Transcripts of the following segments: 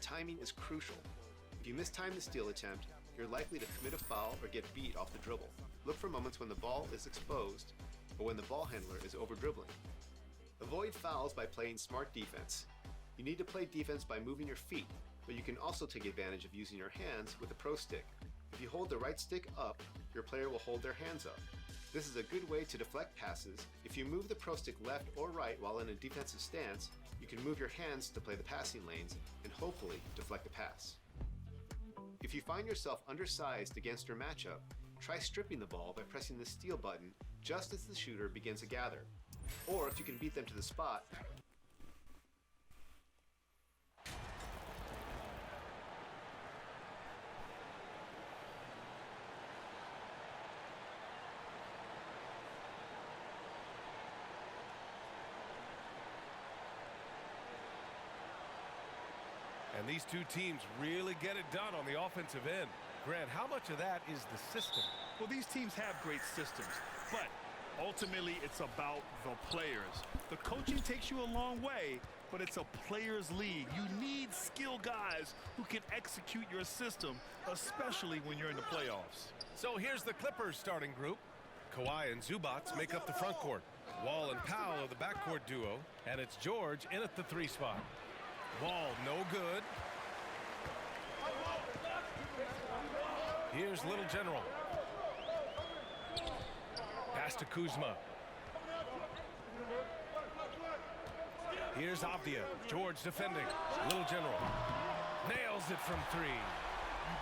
timing is crucial. If you mistime the steal attempt, you're likely to commit a foul or get beat off the dribble. Look for moments when the ball is exposed or when the ball handler is over-dribbling. Avoid fouls by playing smart defense. You need to play defense by moving your feet, but you can also take advantage of using your hands with a pro stick. If you hold the right stick up, your player will hold their hands up. This is a good way to deflect passes. If you move the pro stick left or right while in a defensive stance, you can move your hands to play the passing lanes and hopefully deflect a pass. If you find yourself undersized against your matchup, try stripping the ball by pressing the steal button just as the shooter begins to gather. Or if you can beat them to the spot, and these two teams really get it done on the offensive end. Grant, how much of that is the system? Well, these teams have great systems, but ultimately it's about the players. The coaching takes you a long way, but it's a players' league. You need skilled guys who can execute your system, especially when you're in the playoffs. So here's the Clippers starting group. Kawhi and Zubac make up the front court. Wall and Powell are the backcourt duo, and it's George in at the 3 spot. Wall no good. Here's Little General. Pass to Kuzma. Here's Avdia. George defending. Little General nails it from 3. You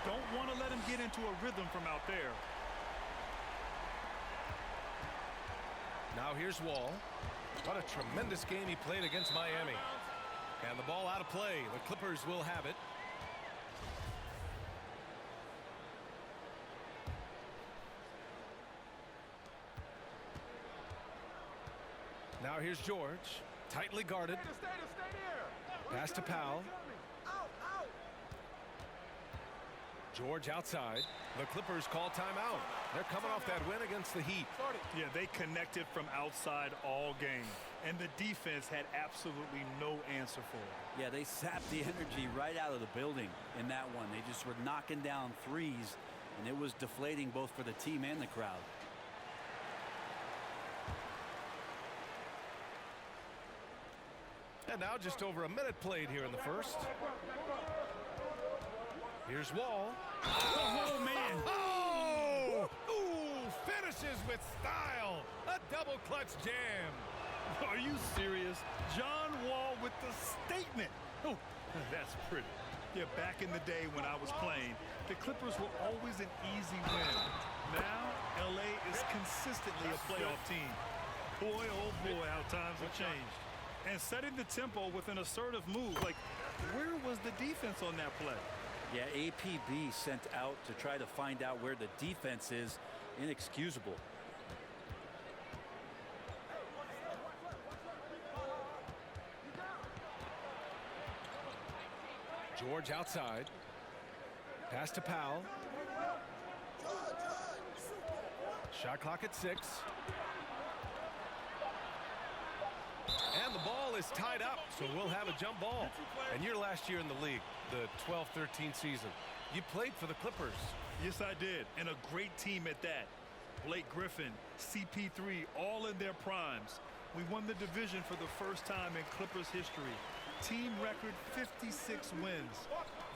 don't want to let him get into a rhythm from out there. Now here's Wall. What a tremendous game he played against Miami. And the ball out of play. The Clippers will have it. Now here's George. Tightly guarded. Pass to Powell. George outside. The Clippers call timeout. They're coming off that win against the Heat. Yeah, they connected from outside all game, and the defense had absolutely no answer for it. Yeah, they sapped the energy right out of the building in that one. They just were knocking down threes, and it was deflating both for the team and the crowd. And now just over a minute played here in the first. Here's Wall. Oh, man. Oh! Ooh, finishes with style. A double clutch jam. Are you serious? John Wall with the statement. Oh, that's pretty. Yeah, back in the day when I was playing, the Clippers were always an easy win. Now, LA is consistently a playoff team. Boy, oh boy, how times have changed. And setting the tempo with an assertive move. Like, where was the defense on that play? Yeah, APB sent out to try to find out where the defense is. Inexcusable. George outside. Pass to Powell. Shot clock at 6. And the ball is tied up, so we'll have a jump ball. And your last year in the league, the 12-13 season, you played for the Clippers. Yes, I did, and a great team at that. Blake Griffin, CP3, all in their primes. We won the division for the first time in Clippers history. Team record 56 wins.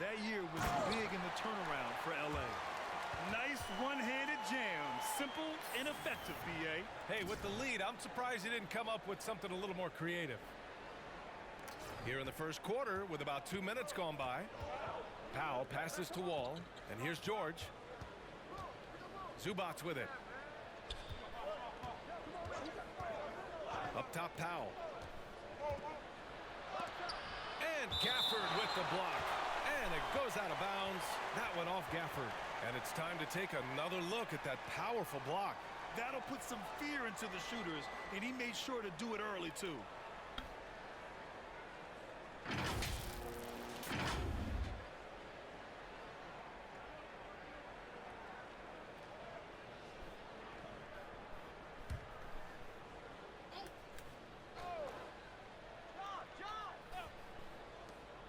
That year was big in the turnaround for LA. Nice one-handed jam. Simple and effective, B.A. Hey, with the lead, I'm surprised he didn't come up with something a little more creative. Here in the first quarter, with about 2 minutes gone by, Powell passes to Wall, and here's George. Zubac with it. Up top, Powell. And Gafford with the block. And it goes out of bounds. That went off Gafford. And it's time to take another look at that powerful block. That'll put some fear into the shooters, and he made sure to do it early, too.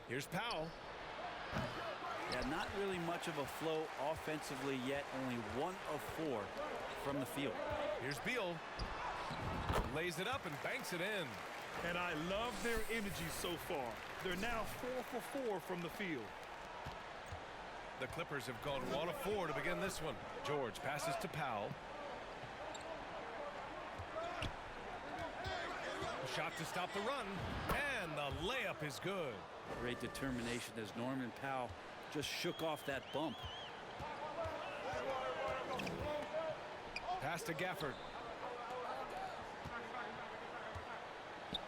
Here's Powell. Yeah, not really much of a flow offensively yet. Only 1 of 4 from the field. Here's Beal. Lays it up and banks it in. And I love their energy so far. They're now 4 for 4 from the field. The Clippers have gone 1 of 4 to begin this one. George passes to Powell. Shot to stop the run, and the layup is good. Great determination as Norman Powell just shook off that bump. Pass to Gafford.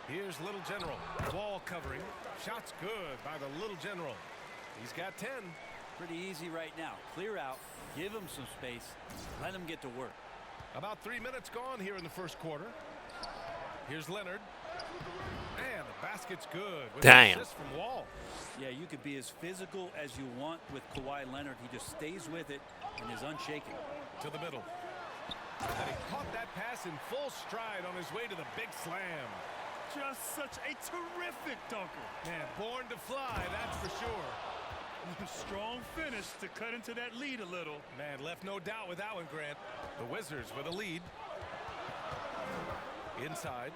Here's Little General. Wall covering. Shot's good by the Little General. He's got 10. Pretty easy right now. Clear out, give him some space, let him get to work. About 3 minutes gone here in the first quarter. Here's Leonard. And the basket's good. With Damn. An assist from Wall. Yeah, you could be as physical as you want with Kawhi Leonard. He just stays with it and is unshaken. To the middle. And he caught that pass in full stride on his way to the big slam. Just such a terrific dunker. Man, born to fly, that's for sure. Strong finish to cut into that lead a little. Man, left no doubt with that one, Grant. The Wizards with a lead. Inside.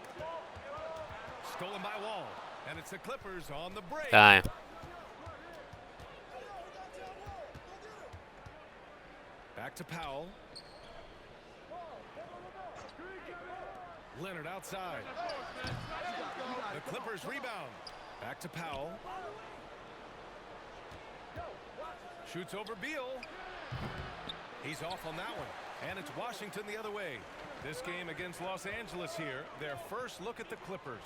Stolen by Wall. And it's the Clippers on the break. Damn. Back to Powell. Leonard outside. The Clippers rebound. Back to Powell. Shoots over Beal. He's off on that one. And it's Washington the other way. This game against Los Angeles here. Their first look at the Clippers.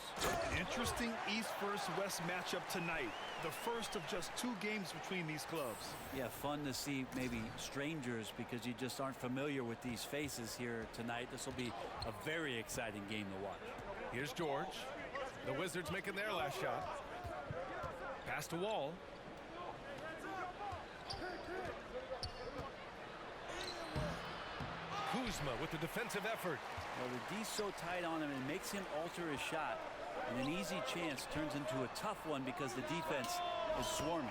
Interesting East versus West matchup tonight. The first of just 2 games between these clubs. Yeah, fun to see maybe strangers because you just aren't familiar with these faces here tonight. This will be a very exciting game to watch. Here's George. The Wizards making their last shot. Pass to Wall. Kuzma with the defensive effort. Well, the D's so tight on him, it makes him alter his shot. And an easy chance turns into a tough one because the defense is swarming.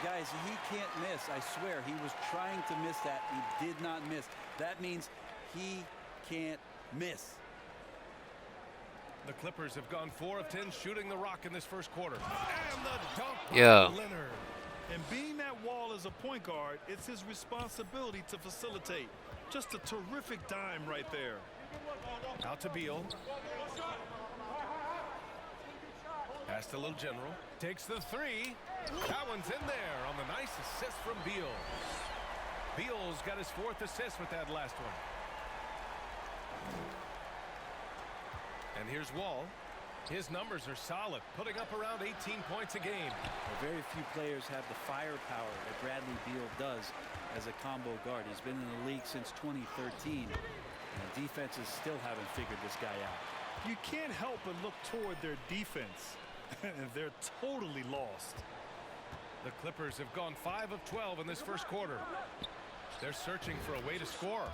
Guys, he can't miss. I swear, he was trying to miss that. He did not miss. That means he can't miss. The Clippers have gone 4 of 10 shooting the rock in this first quarter. And the dunk by Yeah. Leonard. And being that Wall is a point guard, it's his responsibility to facilitate. Just a terrific dime right there. Out to Beal. Pass to Little General. Takes the 3. That one's in there on the nice assist from Beal. Beal's got his 4th assist with that last one. And here's Wall. His numbers are solid, putting up around 18 points a game. Well, very few players have the firepower that Bradley Beal does as a combo guard. He's been in the league since 2013. And defenses still haven't figured this guy out. You can't help but look toward their defense. And they're totally lost. The Clippers have gone 5 of 12 in this first quarter. They're searching for a way to score.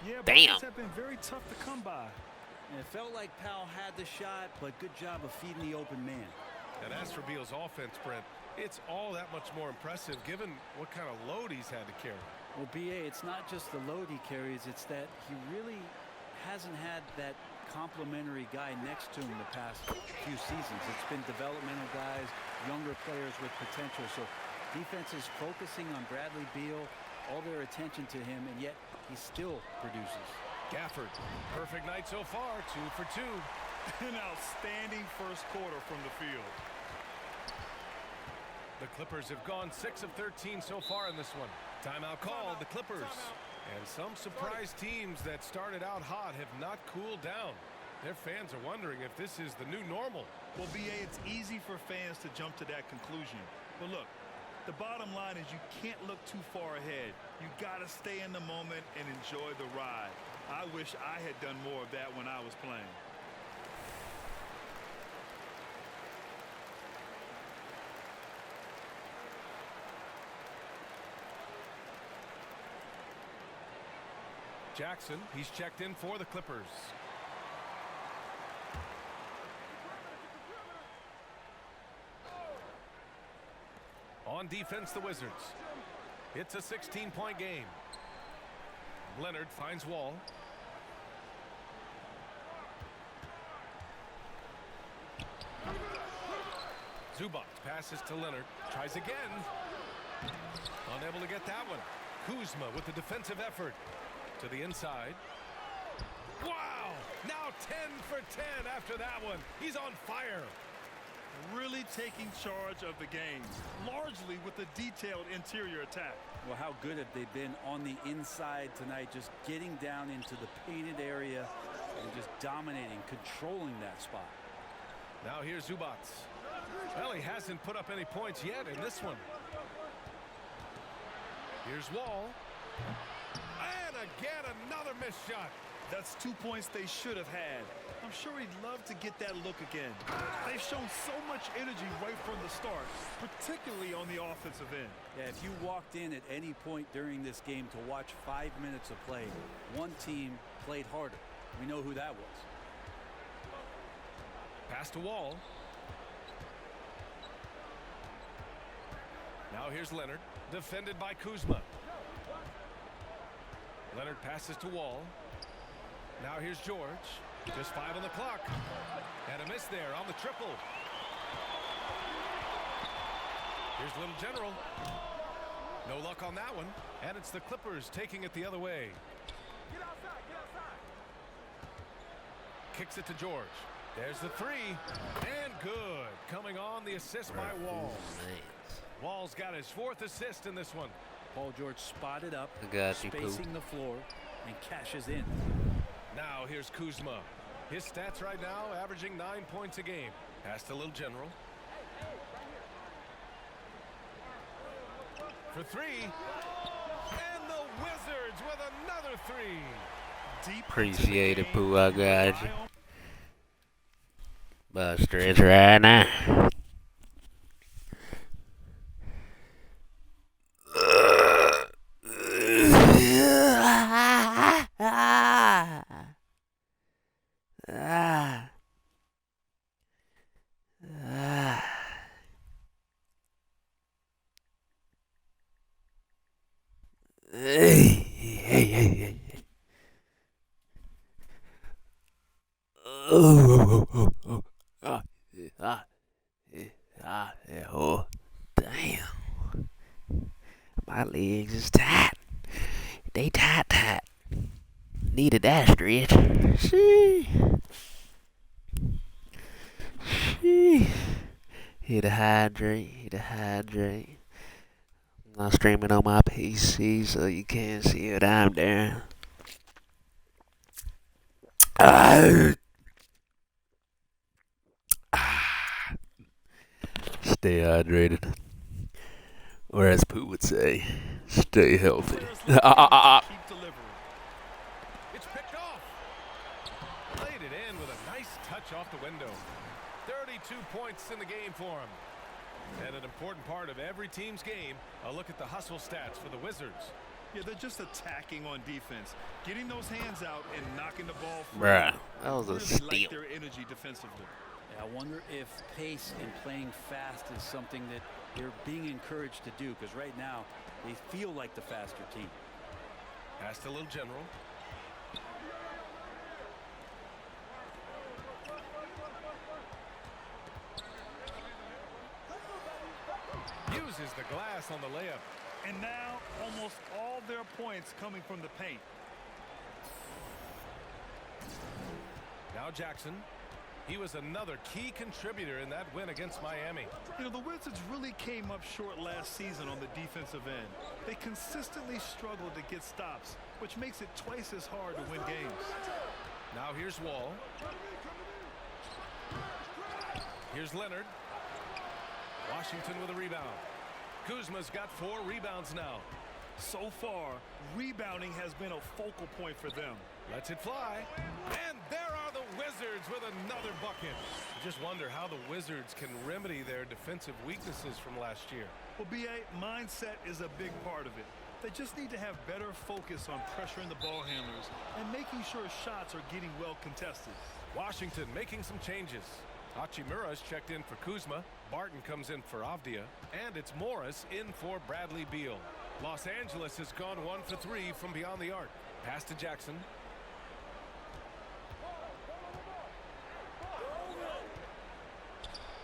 Yeah, Damn. buckets have been very tough to come by. And it felt like Powell had the shot, but good job of feeding the open man. And as for Beal's offense, Brent, it's all that much more impressive given what kind of load he's had to carry. Well, B.A., it's not just the load he carries, it's that he really hasn't had that complimentary guy next to him the past few seasons. It's been developmental guys, younger players with potential. So defense is focusing on Bradley Beal, all their attention to him, and yet he still produces. Gafford, perfect night so far, 2 for 2. An outstanding first quarter from the field. The Clippers have gone 6 of 13 so far in this one. Timeout called, the Clippers. And some surprise teams that started out hot have not cooled down. Their fans are wondering if this is the new normal. Well, B.A., it's easy for fans to jump to that conclusion. But look, the bottom line is you can't look too far ahead. You got to stay in the moment and enjoy the ride. I wish I had done more of that when I was playing. Jackson, he's checked in for the Clippers. On on defense, the Wizards. It's a 16-point game. Leonard finds Wall. Zubac passes to Leonard. Tries again. Unable to get that one. Kuzma with the defensive effort. To the inside. Wow! Now 10 for 10 after that one. He's on fire. Really taking charge of the game, largely with a detailed interior attack. Well, how good have they been on the inside tonight, just getting down into the painted area and just dominating, controlling that spot. Now here's Zubac. Well, he hasn't put up any points yet in this one. Here's Wall. And again, another missed shot. That's 2 points they should have had. I'm sure he'd love to get that look again. They've shown so much energy right from the start, particularly on the offensive end. Yeah, if you walked in at any point during this game to watch 5 minutes of play, one team played harder. We know who that was. Pass to Wall. Now here's Leonard, defended by Kuzma. Leonard passes to Wall. Now here's George. Just 5 on the clock. And a miss there on the triple. Here's Little General. No luck on that one. And it's the Clippers taking it the other way. Get outside, get outside. Kicks it to George. There's the three. And good. Coming on the assist by Wall. Wall's got his 4th assist in this one. Paul George spotted up, Got you, spacing the floor, and cashes in. Now here's Kuzma. His stats right now averaging 9 points a game. Pass to Little General. For 3. And the Wizards with another 3. Deep Appreciate it, Pooh. I got you. Buster is right now. Oh, damn. My legs is tight. They tight. Needed that stretch. Shee. Here to hydrate. I'm not streaming on my PC, so you can't see what I'm doing. Stay hydrated. Or as Pooh would say, stay healthy. Keep delivering. It's picked off. Laid it in with a nice touch off the window. 32 points in the game for him. And an important part of every team's game, a look at the hustle stats for the Wizards. Yeah, they're just attacking on defense, getting those hands out and knocking the ball free. Bruh, that was a Really steal. like their energy defensively. I wonder if pace and playing fast is something that they're being encouraged to do, because right now they feel like the faster team. Pass to Little General. Uses the glass on the layup. And now almost all their points coming from the paint. Now Jackson. He was another key contributor in that win against Miami. You know, the Wizards really came up short last season on the defensive end. They consistently struggled to get stops, which makes it twice as hard to win games. Now here's Wall. Here's Leonard. Washington with a rebound. Kuzma's got 4 rebounds now. So far, rebounding has been a focal point for them. Lets it fly. And there are the Wizards with another bucket. You just wonder how the Wizards can remedy their defensive weaknesses from last year. Well, B.A., mindset is a big part of it. They just need to have better focus on pressuring the ball handlers and making sure shots are getting well contested. Washington making some changes. Hachimura's checked in for Kuzma. Barton comes in for Avdia. And it's Morris in for Bradley Beal. Los Angeles has gone 1 for 3 from beyond the arc. Pass to Jackson.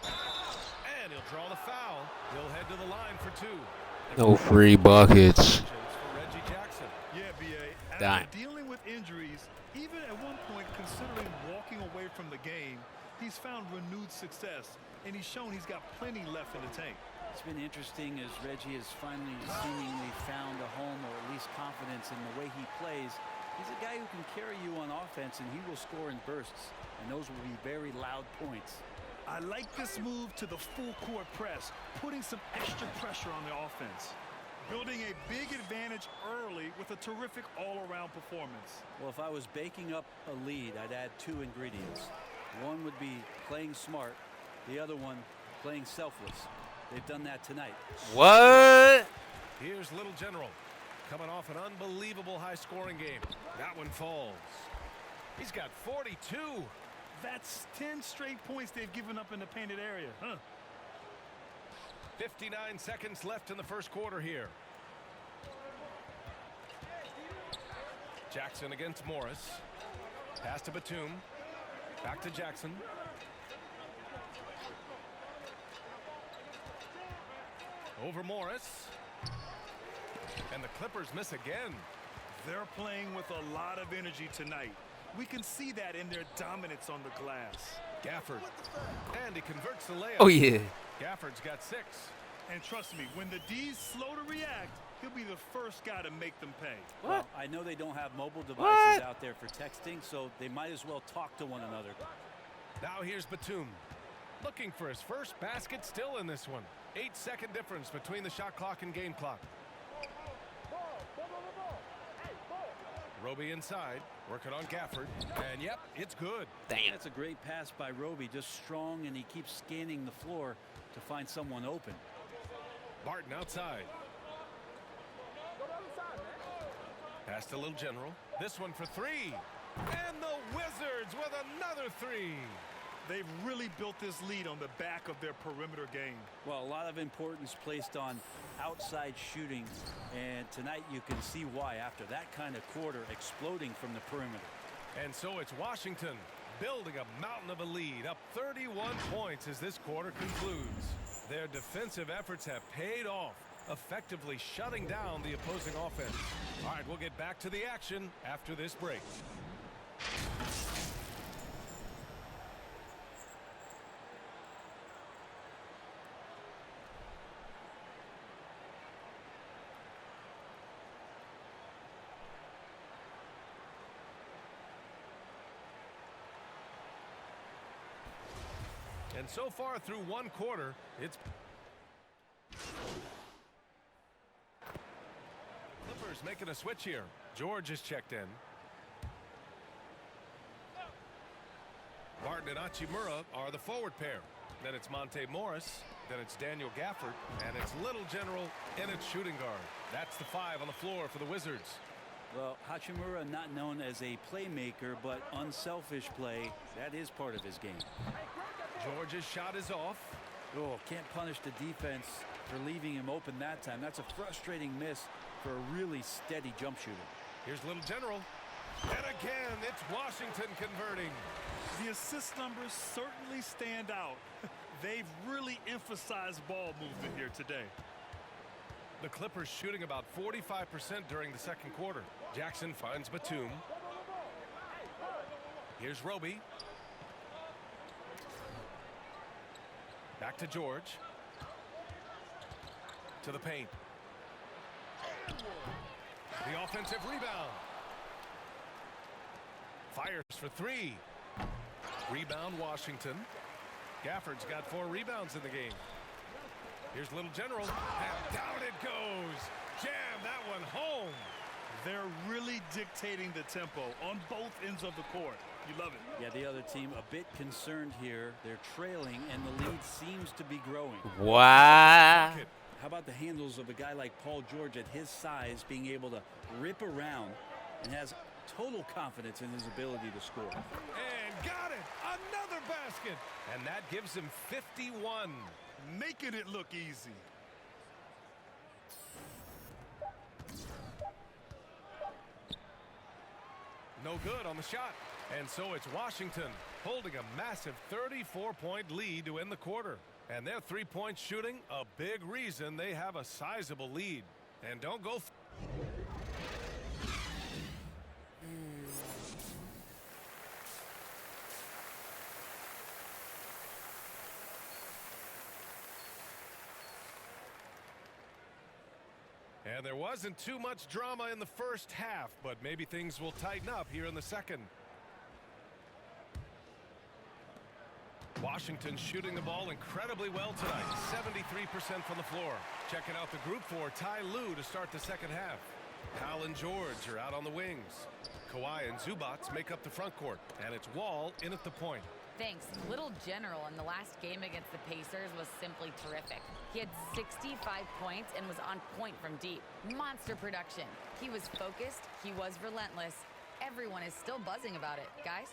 And he'll draw the foul. He'll head to the line for 2. No free buckets. For Reggie Jackson. Yeah, B.A. Dime. After dealing with injuries, even at one point considering walking away from the game, he's found renewed success, and he's shown he's got plenty left in the tank. It's been interesting as Reggie has finally seemingly found a home, or at least confidence in the way he plays. He's a guy who can carry you on offense, and he will score in bursts, and those will be very loud points. I like this move to the full court press, putting some extra pressure on the offense. Building a big advantage early with a terrific all-around performance. Well, if I was baking up a lead, I'd add 2 ingredients. One would be playing smart, the other one playing selfless. They've done that tonight. What? Here's Little General coming off an unbelievable high-scoring game. That one falls. He's got 42. That's 10 straight points they've given up in the painted area, huh? 59 seconds left in the first quarter here. Jackson against Morris. Pass to Batum. Back to Jackson. Over Morris. And the Clippers miss again. They're playing with a lot of energy tonight. We can see that in their dominance on the glass. Gafford. And he converts the layup. Oh, yeah. Gafford's got 6. And trust me, when the D's slow to react, he'll be the first guy to make them pay. Well, I know they don't have mobile devices out there for texting, so they might as well talk to one another. Now here's Batum. Looking for his first basket still in this one. 8-second difference between the shot clock and game clock. Roby inside, working on Gafford, and yep, it's good. Damn. That's a great pass by Roby, just strong, and he keeps scanning the floor to find someone open. Barton outside. Pass to Little General. This one for 3. And the Wizards with another 3. They've really built this lead on the back of their perimeter game. Well, a lot of importance placed on outside shooting, and tonight you can see why after that kind of quarter, exploding from the perimeter. And so it's Washington building a mountain of a lead, up 31 points as this quarter concludes. Their defensive efforts have paid off, effectively shutting down the opposing offense. All right, we'll get back to the action after this break. And so far through one quarter, it's Clippers making a switch here. George is checked in. Barton and Hachimura are the forward pair. Then it's Monte Morris. Then it's Daniel Gafford. And it's Little General in its shooting guard. That's the 5 on the floor for the Wizards. Well, Hachimura, not known as a playmaker, but unselfish play, that is part of his game. George's shot is off. Oh, can't punish the defense for leaving him open that time. That's a frustrating miss for a really steady jump shooter. Here's Little General. And again, it's Washington converting. The assist numbers certainly stand out. They've really emphasized ball movement here today. The Clippers shooting about 45% during the second quarter. Jackson finds Batum. Here's Roby. Back to George. To the paint. The offensive rebound. Fires for 3. Rebound Washington. Gafford's got 4 rebounds in the game. Here's Little General. And down it goes. Jam that one home. They're really dictating the tempo on both ends of the court. You love it. Yeah, the other team a bit concerned here. They're trailing, and the lead seems to be growing. Wow. How about the handles of a guy like Paul George at his size being able to rip around and has total confidence in his ability to score. And got it! Another basket! And that gives him 51. Making it look easy. No good on the shot. And so it's Washington holding a massive 34-point lead to end the quarter. And their three-point shooting, a big reason they have a sizable lead. And don't go... And there wasn't too much drama in the first half, but maybe things will tighten up here in the second. Washington shooting the ball incredibly well tonight. 73% from the floor. Checking out the group for Ty Lue to start the second half. Powell and George are out on the wings. Kawhi and Zubats make up the front court. And it's Wall in at the point. Thanks. Little General in the last game against the Pacers was simply terrific. He had 65 points and was on point from deep. Monster production. He was focused. He was relentless. Everyone is still buzzing about it, guys.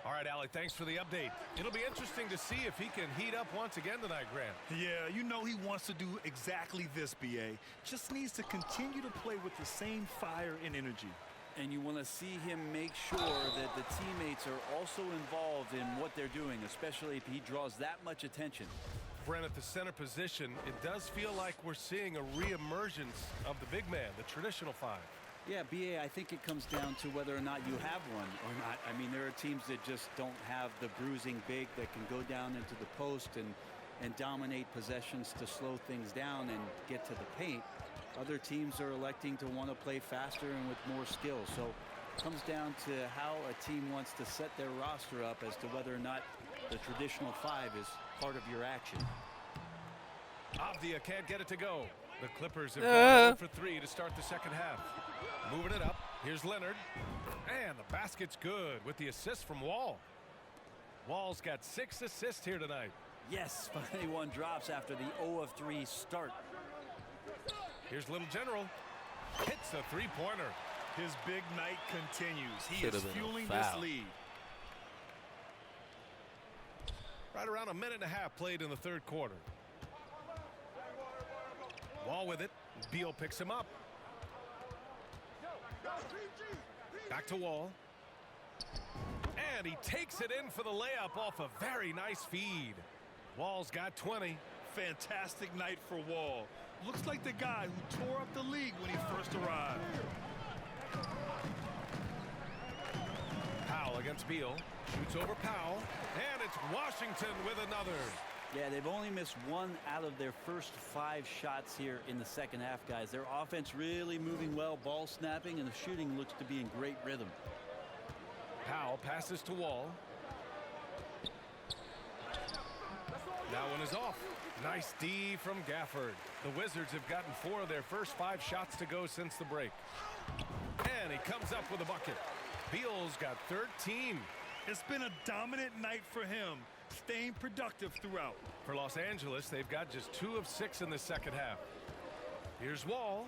All right, Allie, thanks for the update. It'll be interesting to see if he can heat up once again tonight, Grant. Yeah, you know he wants to do exactly this, BA. Just needs to continue to play with the same fire and energy. And you want to see him make sure that the teammates are also involved in what they're doing, especially if he draws that much attention. Brent, at the center position, it does feel like we're seeing a re-emergence of the big man, the traditional five. Yeah, BA, I think it comes down to whether or not you have one or not. I mean, there are teams that just don't have the bruising big that can go down into the post and dominate possessions to slow things down and get to the paint. Other teams are electing to want to play faster and with more skill. So it comes down to how a team wants to set their roster up as to whether or not the traditional five is part of your action. Avdia can't get it to go. The Clippers have gone 0 for 3 to start the second half. Moving it up. Here's Leonard. And the basket's good with the assist from Wall. Wall's got 6 assists here tonight. Yes, finally one drops after the 0 of 3 start. Here's Little General. Hits a three-pointer. His big night continues. He Should've is been a fueling foul. this lead. Right around a minute and a half played in the third quarter. Wall with it. Beal picks him up. Back to Wall. And he takes it in for the layup off a very nice feed. Wall's got 20. Fantastic night for Wall. Looks like the guy who tore up the league when he first arrived. Powell against Beal. Shoots over Powell. And it's Washington with another. Yeah, they've only missed 1 out of their first 5 shots here in the second half, guys. Their offense really moving well, ball snapping, and the shooting looks to be in great rhythm. Powell passes to Wall. That one is off. Nice D from Gafford. The Wizards have gotten 4 of their first 5 shots to go since the break. And he comes up with a bucket. Beal's got 13. It's been a dominant night for him, staying productive throughout. For Los Angeles, they've got just 2 of 6 in the second half. Here's Wall.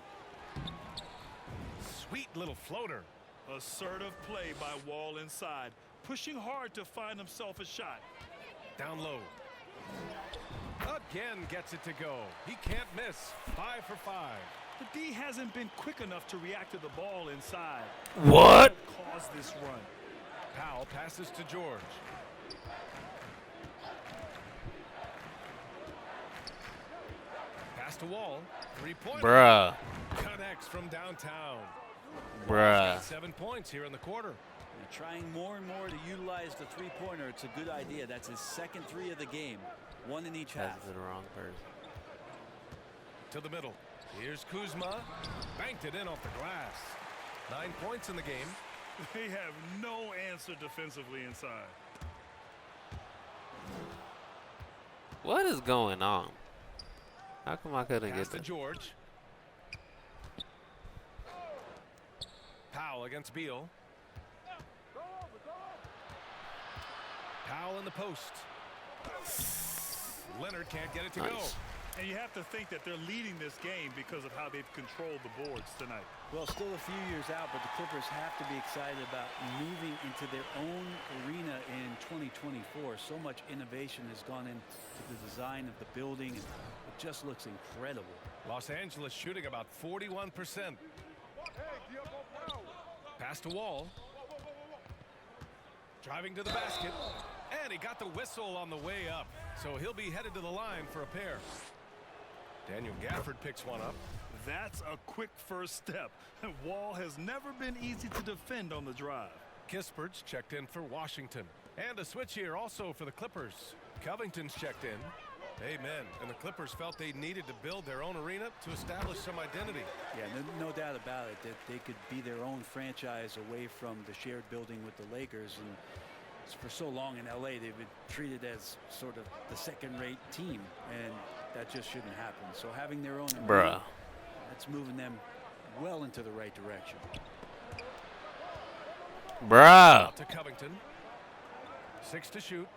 Sweet little floater. Assertive play by Wall inside, pushing hard to find himself a shot. Down low. Again gets it to go. He can't miss. 5 for 5. The D hasn't been quick enough to react to the ball inside. What? Caused this run. Powell passes to George. Pass to Wall. 3-pointer. Bruh. Connects from downtown. Bruh. Got 7 points here in the quarter. They're trying more and more to utilize the three-pointer. It's a good idea. That's his second 3 of the game. 1 in each half. That's the wrong person. To the middle. Here's Kuzma. Banked it in off the glass. 9 points in the game. They have no answer defensively inside. What is going on? How come I couldn't Pass get to that? George. Powell against Beal. Powell in the post. Leonard can't get it to go. Nice. And you have to think that they're leading this game because of how they've controlled the boards tonight. Well, still a few years out, but the Clippers have to be excited about moving into their own arena in 2024. So much innovation has gone into the design of the building, and it just looks incredible. Los Angeles shooting about 41%. Pass to Wall. Driving to the basket. And he got the whistle on the way up. So he'll be headed to the line for a pair. Daniel Gafford picks one up. That's a quick first step. Wall has never been easy to defend on the drive. Kispert's checked in for Washington. And a switch here also for the Clippers. Covington's checked in. Amen. And the Clippers felt they needed to build their own arena to establish some identity. Yeah, no doubt about it that they could be their own franchise away from the shared building with the Lakers. And for so long in LA, they've been treated as sort of the second-rate team, and that just shouldn't happen. So having their own arena, that's moving them well into the right direction. Out to Covington. 6 to shoot.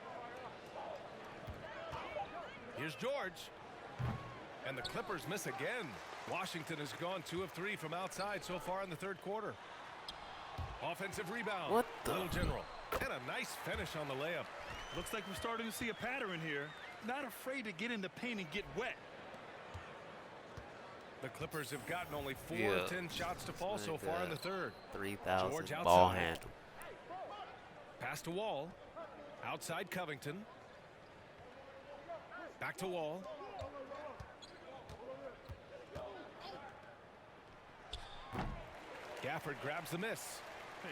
Here's George. And the Clippers miss again. Washington has gone 2 of 3 from outside so far in the third quarter. Offensive rebound. What the? Little General. And a nice finish on the layup. Looks like we're starting to see a pattern here. Not afraid to get in the paint and get wet. The Clippers have gotten only 4 of 10 shots to fall so Like far in the third. 3,000 George ball outside. handle. Pass to Wall. Outside Covington. Back to Wall. Gafford grabs the miss.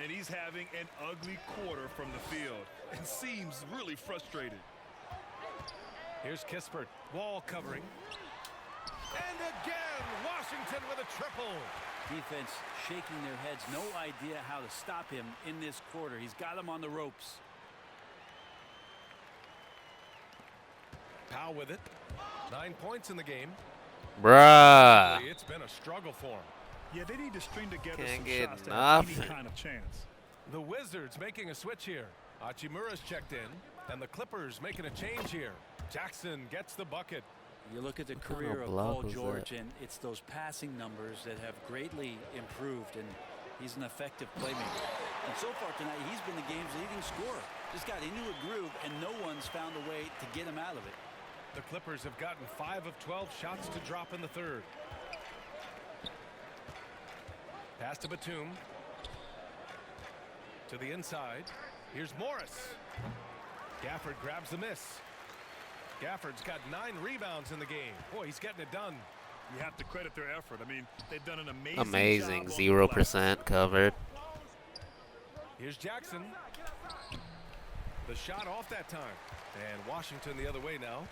And he's having an ugly quarter from the field and seems really frustrated. Here's Kispert. Wall covering. And again, Washington with a triple. Defense shaking their heads. No idea how to stop him in this quarter. He's got him on the ropes. Powell with it. 9 points in the game. Bruh. It's been a struggle for him. Yeah, they need to string together Can't some get shots to have any nothing. kind of chance. The Wizards making a switch here. Hachimura's checked in. And the Clippers making a change here. Jackson gets the bucket. You look at the kind of career of block Paul was George, that? and it's those passing numbers that have greatly improved, and he's an effective playmaker. And so far tonight, he's been the game's leading scorer. Just got into a groove, and no one's found a way to get him out of it. The Clippers have gotten 5 of 12 shots to drop in the third. Pass to Batum. To the inside. Here's Morris. Gafford grabs the miss. Gafford's got 9 rebounds in the game. Boy, he's getting it done. You have to credit their effort. I mean, they've done an Amazing. job on 0% covered. Here's Jackson. The shot off that time. And Washington the other way now.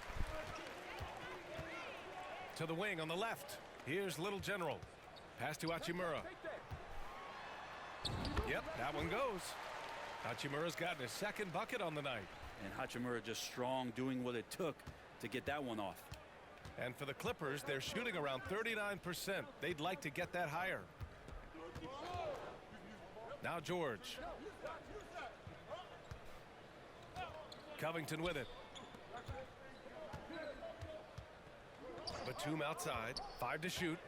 To the wing on the left. Here's Little General. Pass to Hachimura. Yep, that one goes. Hachimura's gotten his second bucket on the night. And Hachimura just strong, doing what it took to get that one off. And for the Clippers, they're shooting around 39%. They'd like to get that higher. Now George. Covington with it. Batum outside. 5 to shoot.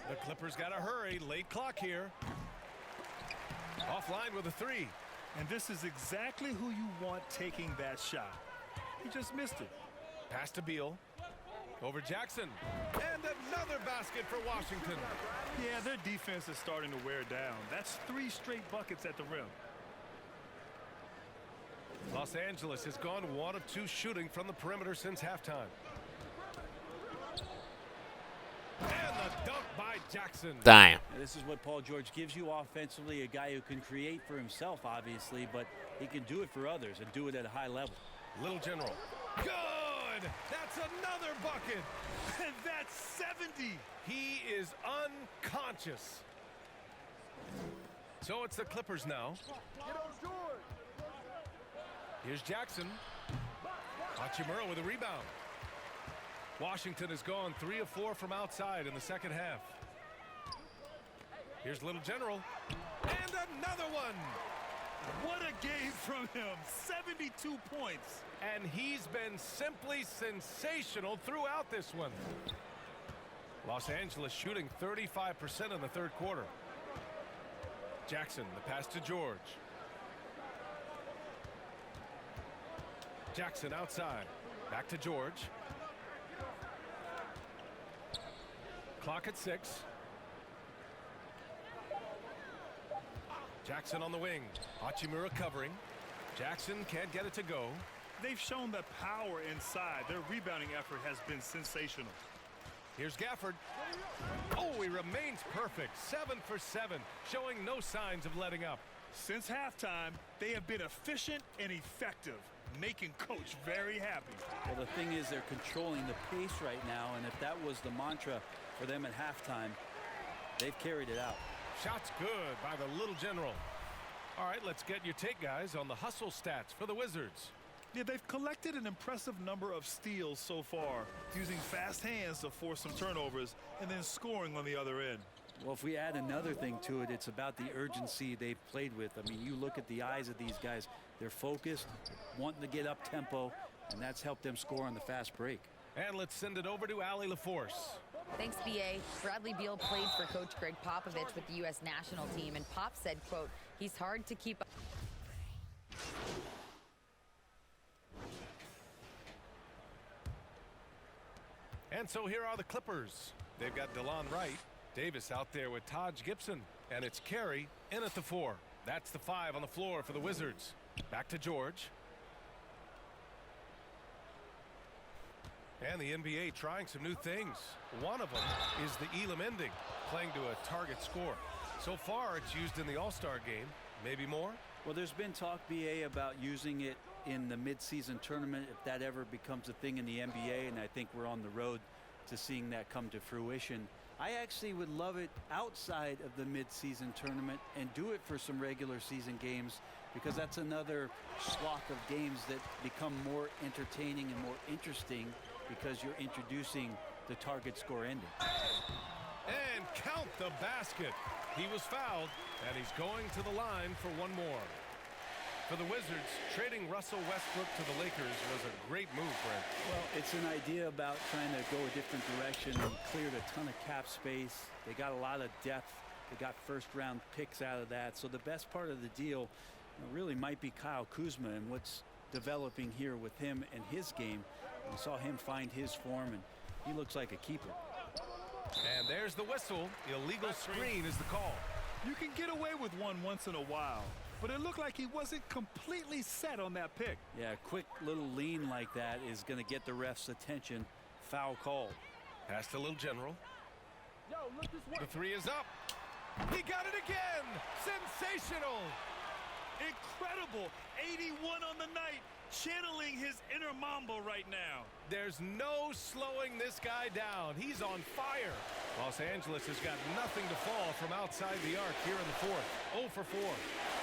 The Clippers got to hurry. Late clock here. Offline with a 3. And this is exactly who you want taking that shot. He just missed it. Pass to Beal. Over Jackson. And another basket for Washington. Yeah, their defense is starting to wear down. That's 3 straight buckets at the rim. Los Angeles has gone 1 of 2 shooting from the perimeter since halftime. And the dunk by Jackson. Damn. And this is what Paul George gives you offensively, a guy who can create for himself, obviously, but he can do it for others and do it at a high level. Little General. Good! That's another bucket. And that's 70. He is unconscious. So it's the Clippers now. Here's Jackson. Hachimura with a rebound. Washington has gone 3 of 4 from outside in the second half. Here's Little General. And another one. What a game from him. 72 points. And he's been simply sensational throughout this one. Los Angeles shooting 35% in the third quarter. Jackson, the pass to George. Jackson outside. Back to George. Clock at 6. Jackson on the wing. Hachimura covering. Jackson can't get it to go. They've shown that power inside. Their rebounding effort has been sensational. Here's Gafford. Oh, he remains perfect. 7 for 7, showing no signs of letting up. Since halftime, they have been efficient and effective, making Coach very happy. Well, the thing is, they're controlling the pace right now, and if that was the mantra for them at halftime, they've carried it out. Shots good by the little general. All right, let's get your take, guys, on the hustle stats for the Wizards. Yeah, they've collected an impressive number of steals so far, using fast hands to force some turnovers and then scoring on the other end. Well, if we add another thing to it, it's about the urgency they've played with. I mean, you look at the eyes of these guys. They're focused, wanting to get up tempo, and that's helped them score on the fast break. And let's send it over to Allie LaForce. Thanks, B.A. Bradley Beal played for Coach Greg Popovich with the U.S. national team, and Pop said, quote, he's hard to keep up. And so here are the Clippers. They've got DeLon Wright, Davis out there with Taj Gibson, and it's Carey in at the 4. That's the 5 on the floor for the Wizards. Back to George. And the NBA trying some new things. One of them is the Elam ending, playing to a target score. So far, it's used in the All-Star game. Maybe more? Well, there's been talk, B.A., about using it in the midseason tournament if that ever becomes a thing in the NBA, and I think we're on the road to seeing that come to fruition. I actually would love it outside of the midseason tournament and do it for some regular season games, because that's another swath of games that become more entertaining and more interesting because you're introducing the target score ending. And count the basket. He was fouled, and he's going to the line for one more. For the Wizards, trading Russell Westbrook to the Lakers was a great move, Brent. Well, it's an idea about trying to go a different direction and cleared a ton of cap space. They got a lot of depth. They got first-round picks out of that. So the best part of the deal really might be Kyle Kuzma and what's developing here with him and his game. We saw him find his form, and he looks like a keeper. And there's the whistle. Illegal screen is the call. You can get away with one once in a while, but it looked like he wasn't completely set on that pick. Yeah, a quick little lean like that is going to get the ref's attention. Foul called. Pass to Little General. Yo, look this way. The 3 is up. He got it again. Sensational. Incredible. 81 on the night. Channeling his inner Mamba right now. There's no slowing this guy down. He's on fire. Los Angeles has got nothing to fall from outside the arc here in the 4th. 0 for 4.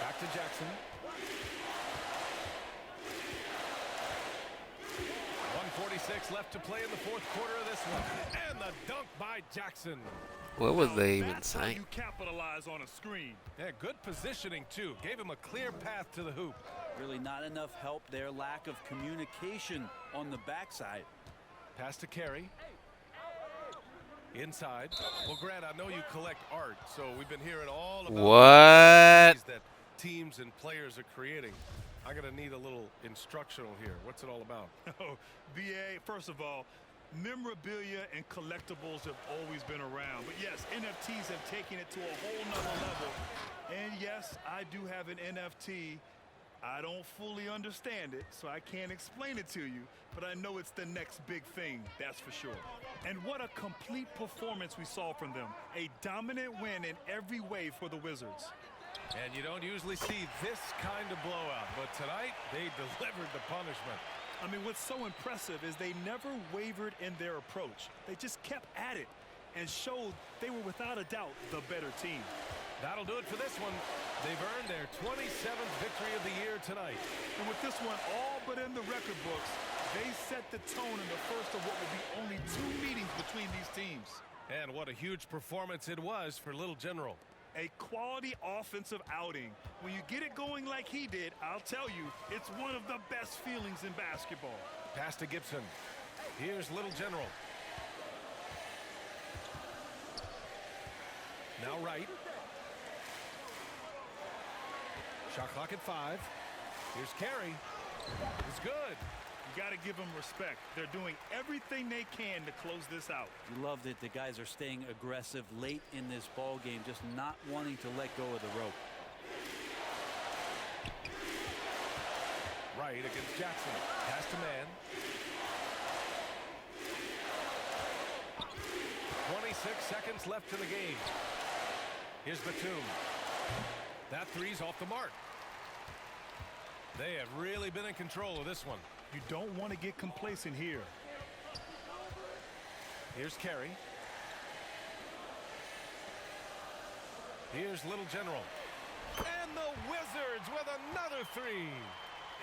Back to Jackson. 1:46 left to play in the 4th quarter of this one. And the dunk by Jackson. What was they even That's how saying? you capitalize on a screen. Yeah, good positioning, too. Gave him a clear path to the hoop. Really not enough help there. Lack of communication on the backside. Pass to Carey. Inside. Well, Grant, I know you collect art, so we've been hearing all about What? that teams and players are creating. I'm going to need a little instructional here. What's it all about? Oh, BA, first of all, memorabilia and collectibles have always been around. But yes, NFTs have taken it to a whole nother level. And yes, I do have an NFT. I don't fully understand it, so I can't explain it to you, but I know it's the next big thing, that's for sure. And what a complete performance we saw from them. A dominant win in every way for the Wizards. And you don't usually see this kind of blowout, but tonight they delivered the punishment. I mean, what's so impressive is they never wavered in their approach. They just kept at it and showed they were without a doubt the better team. That'll do it for this one. They've earned their 27th victory of the year tonight. And with this one all but in the record books, they set the tone in the first of what will be only 2 meetings between these teams. And what a huge performance it was for Little General. A quality offensive outing. When you get it going like he did, I'll tell you, it's one of the best feelings in basketball. Pass to Gibson. Here's Little General. Now right. Shot clock at 5. Here's Carey. It's good. You got to give them respect. They're doing everything they can to close this out. You love that the guys are staying aggressive late in this ball game, just not wanting to let go of the rope. Right against Jackson. Pass to man. 26 seconds left in the game. Here's Batum. That three's off the mark. They have really been in control of this one. You don't want to get complacent here. Here's Carey. Here's Little General. And the Wizards with another three.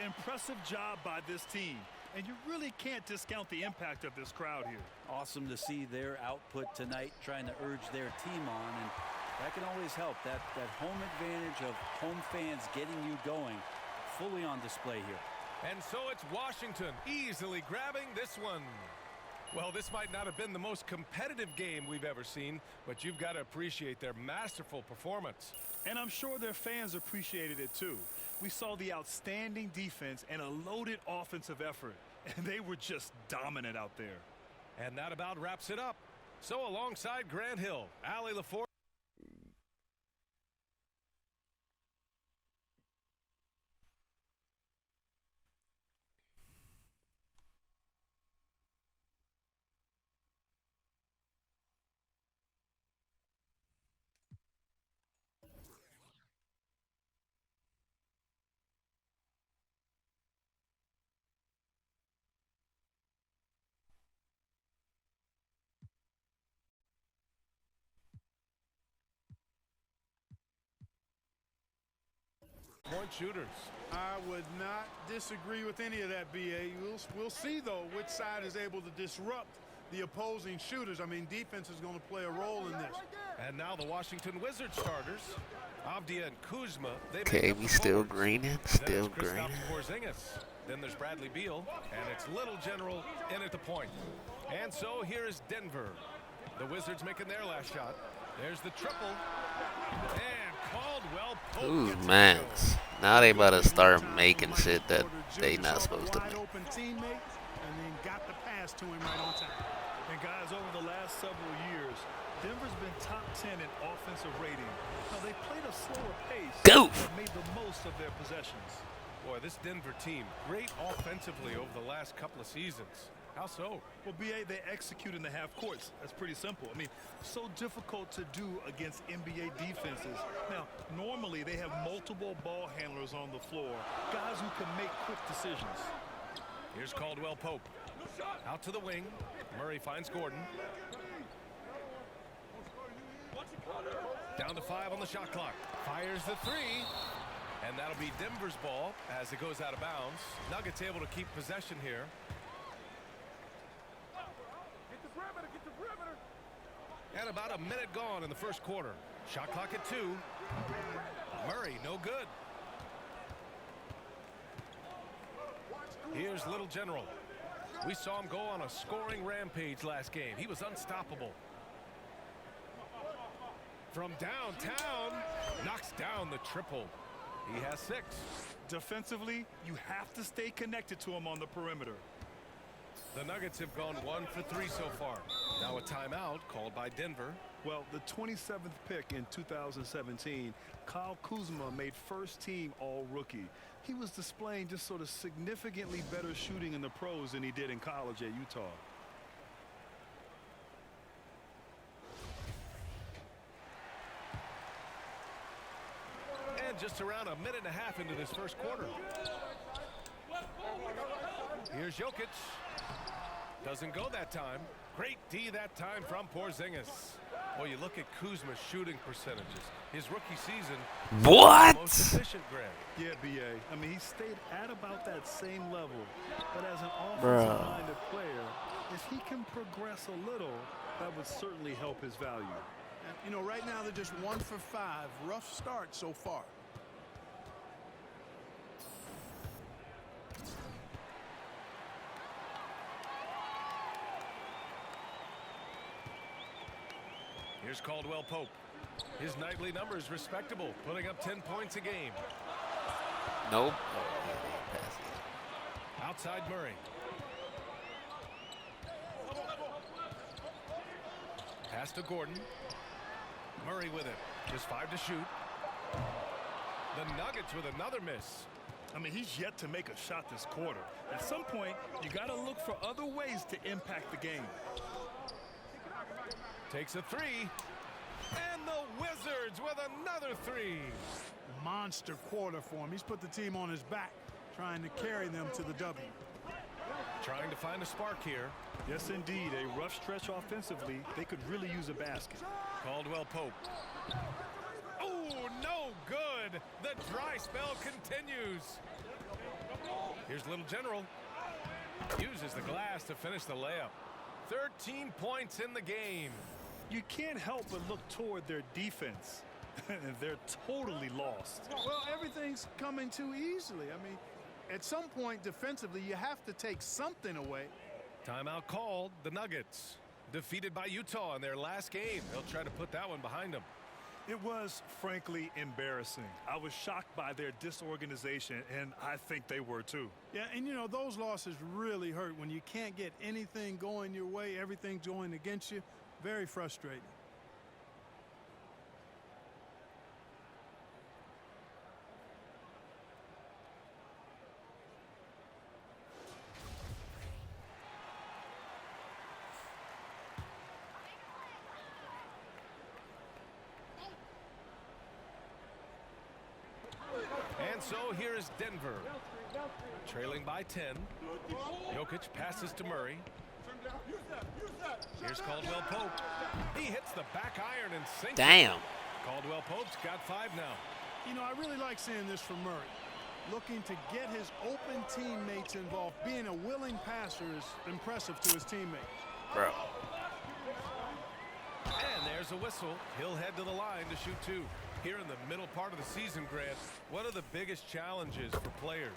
Impressive job by this team. And you really can't discount the impact of this crowd here. Awesome to see their output tonight, trying to urge their team on, and that can always help. That home advantage of home fans getting you going, fully on display here. And so it's Washington easily grabbing this one. Well, this might not have been the most competitive game we've ever seen, but you've got to appreciate their masterful performance. And I'm sure their fans appreciated it too. We saw the outstanding defense and a loaded offensive effort, and they were just dominant out there. And that about wraps it up. So alongside Grant Hill, Allie LaForge. Point shooters. I would not disagree with any of that, B.A. We'll see, though, which side is able to disrupt the opposing shooters. I mean, defense is going to play a role in this. And now the Washington Wizards starters, Avdia and Kuzma. Okay, we still greening, still greening. Then there's Bradley Beal, and it's Little General in at the point. And so here is Denver. The Wizards making their last shot. There's the triple. And Caldwell Pope. Ooh, man. Now they about to start making shit that they not supposed to make. Open teammate and then got the pass to him right on time. And guys, over the last several years, Denver's been top 10 in offensive rating. Now they played a slower pace. Go! But made the most of their possessions. Boy, this Denver team, great offensively over the last couple of seasons. How so? Well, B.A., they execute in the half courts. That's pretty simple. I mean, so difficult to do against NBA defenses. Now, normally they have multiple ball handlers on the floor, guys who can make quick decisions. Here's Caldwell Pope. Out to the wing. Murray finds Gordon. Down to 5 on the shot clock. Fires the three. And that'll be Denver's ball as it goes out of bounds. Nuggets able to keep possession here. And about a minute gone in the first quarter. Shot clock at 2. Murray, no good. Here's Little General. We saw him go on a scoring rampage last game. He was unstoppable. From downtown, knocks down the triple. He has 6. Defensively, you have to stay connected to him on the perimeter. The Nuggets have gone 1 for 3 so far. Now a timeout called by Denver. Well, the 27th pick in 2017, Kyle Kuzma made first team all-rookie. He was displaying just sort of significantly better shooting in the pros than he did in college at Utah. And just around a minute and a half into this first quarter. Here's Jokic. Doesn't go that time. Great D that time from Porzingis. Well, you look at Kuzma's shooting percentages. His rookie season. What? Most efficient, Grant. Yeah, B.A. I mean, he stayed at about that same level. But as an offensive-minded player, if he can progress a little, that would certainly help his value. And, you know, right now they're just 1 for 5. Rough start so far. Here's Caldwell Pope. His nightly numbers respectable, putting up 10 points a game. Nope. Outside Murray. Pass to Gordon. Murray with it. Just 5 to shoot. The Nuggets with another miss. I mean, he's yet to make a shot this quarter. At some point, you got to look for other ways to impact the game. Takes a 3. And the Wizards with another 3. Monster quarter for him. He's put the team on his back, trying to carry them to the W. Trying to find a spark here. Yes, indeed. A rough stretch offensively. They could really use a basket. Caldwell Pope. Oh, no good. The dry spell continues. Here's Little General. Uses the glass to finish the layup. 13 points in the game. You can't help but look toward their defense. They're totally lost. Well, everything's coming too easily. I mean, at some point defensively, you have to take something away. Timeout called. The Nuggets defeated by Utah in their last game. They'll try to put that one behind them. It was, frankly, embarrassing. I was shocked by their disorganization, and I think they were too. Yeah, and you know, those losses really hurt when you can't get anything going your way, everything's going against you. Very frustrating. And so here is Denver. Trailing by 10. Jokic passes to Murray. Here's Caldwell Pope. He hits the back iron and sinks Damn. it. Caldwell Pope's got 5 now. You know, I really like seeing this from Murray. Looking to get his open teammates involved. Being a willing passer is impressive to his teammates. Bro. And there's a whistle. He'll head to the line to shoot 2. Here in the middle part of the season, Grant, what are the biggest challenges for players?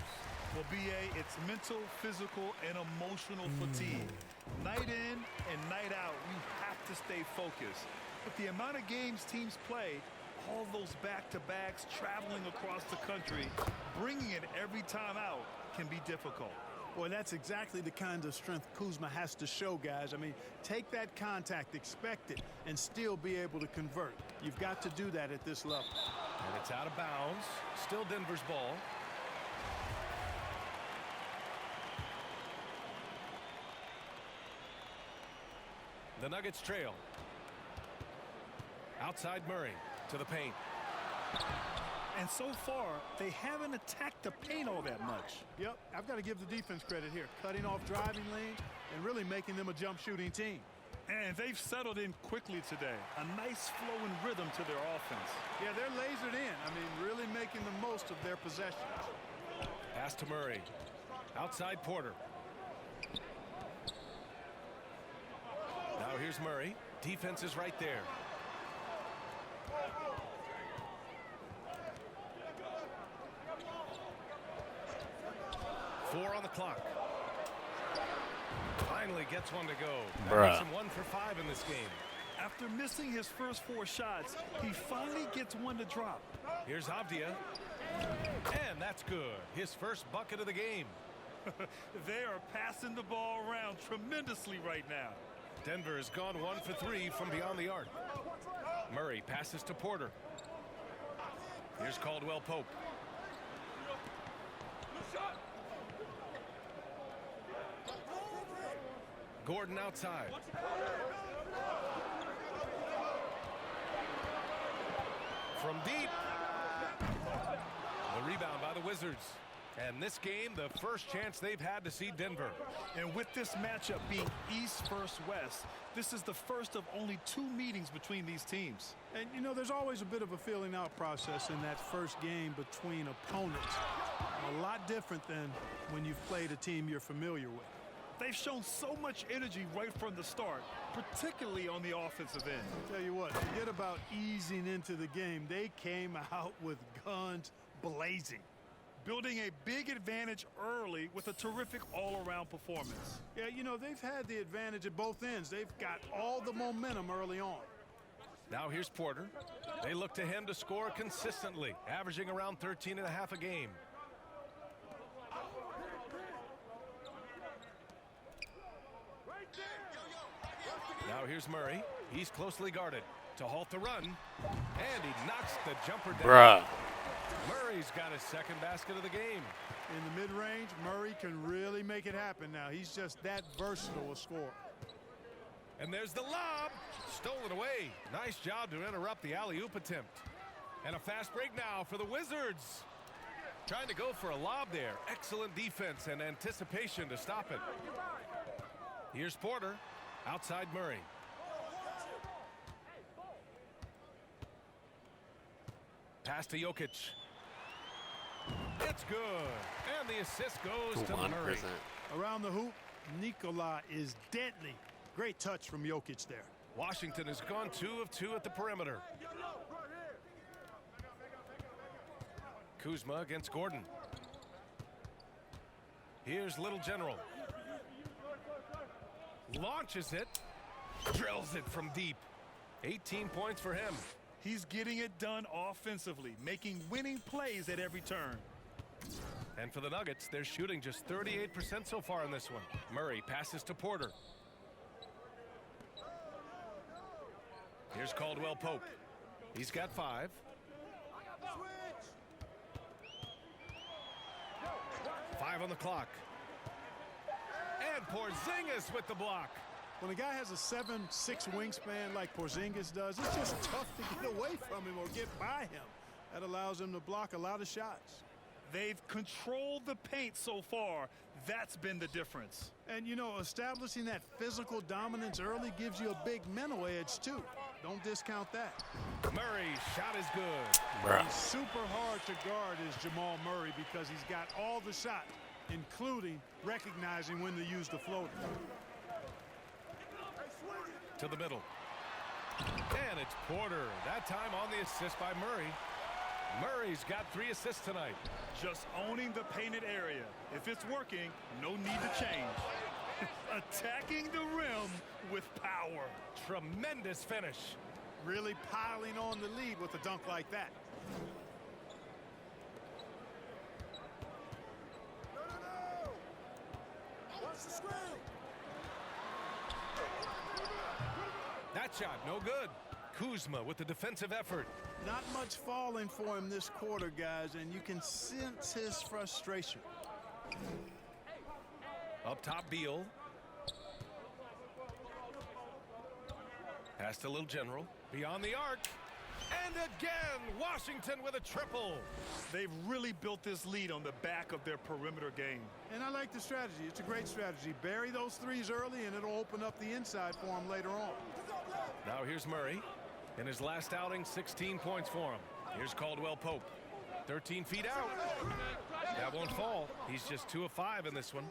Well, B.A., it's mental, physical, and emotional fatigue. Night in and night out, you have to stay focused. But the amount of games teams play, all those back-to-backs, traveling across the country, bringing it every time out can be difficult. Boy, that's exactly the kind of strength Kuzma has to show, guys. I mean, take that contact, expect it, and still be able to convert. You've got to do that at this level. And it's out of bounds. Still Denver's ball. The Nuggets trail. Outside Murray to the paint. And so far, they haven't attacked the paint all that much. Yep, I've got to give the defense credit here. Cutting off driving lane and really making them a jump shooting team. And they've settled in quickly today. A nice flow and rhythm to their offense. Yeah, they're lasered in. I mean, really making the most of their possessions. Pass to Murray. Outside Porter. Now here's Murray. Defense is right there. Four on the clock. Finally gets one to go. That makes him 1 for 5 in this game. After missing his first 4 shots, he finally gets one to drop. Here's Avdia. And that's good. His first bucket of the game. They are passing the ball around tremendously right now. Denver has gone 1 for 3 from beyond the arc. Murray passes to Porter. Here's Caldwell Pope. Gordon outside. From deep. The rebound by the Wizards. And this game, the first chance they've had to see Denver. And with this matchup being East versus West, this is the first of only 2 meetings between these teams. And, you know, there's always a bit of a feeling out process in that first game between opponents. A lot different than when you've played a team you're familiar with. They've shown so much energy right from the start, particularly on the offensive end. Tell you what, forget about easing into the game. They came out with guns blazing. Building a big advantage early with a terrific all-around performance. Yeah, you know, they've had the advantage at both ends. They've got all the momentum early on. Now here's Porter. They look to him to score consistently, averaging around 13 and a half a game. Now here's Murray. He's closely guarded to halt the run, and he knocks the jumper down. Bruh. Murray's got his second basket of the game. In the mid-range, Murray can really make it happen now. He's just that versatile a scorer. And there's the lob. Stolen away. Nice job to interrupt the alley-oop attempt. And a fast break now for the Wizards. Trying to go for a lob there. Excellent defense and anticipation to stop it. Here's Porter. Outside Murray. Pass to Jokic. It's good. And the assist goes to 100%. Murray. Around the hoop, Nikola is deadly. Great touch from Jokic there. Washington has gone 2 of 2 at the perimeter. Kuzma against Gordon. Here's Little General. Launches it. Drills it from deep. 18 points for him. He's getting it done offensively, making winning plays at every turn. And for the Nuggets, they're shooting just 38% so far in this one. Murray passes to Porter. Here's Caldwell Pope. He's got 5. Five on the clock. And Porzingis with the block. When a guy has a 7'6" wingspan like Porzingis does, it's just tough to get away from him or get by him. That allows him to block a lot of shots. They've controlled the paint so far. That's been the difference. And, you know, establishing that physical dominance early gives you a big mental edge, too. Don't discount that. Murray's shot is good. Bruh. He's super hard to guard is Jamal Murray because he's got all the shots, including recognizing when to use the floater. To the middle. And it's Porter. That time on the assist by Murray. Murray's got 3 assists tonight. Just owning the painted area. If it's working, no need to change. Attacking the rim with power. Tremendous finish. Really piling on the lead with a dunk like that. That shot, no good. Kuzma with the defensive effort. Not much falling for him this quarter, guys, and you can sense his frustration. Up top, Beal. Pass to Little General. Beyond the arc. And again, Washington with a triple. They've really built this lead on the back of their perimeter game. And I like the strategy. It's a great strategy. Bury those threes early, and it'll open up the inside for him later on. Now here's Murray. In his last outing, 16 points for him. Here's Caldwell Pope. 13 feet out. That won't fall. He's just 2 of 5 in this one.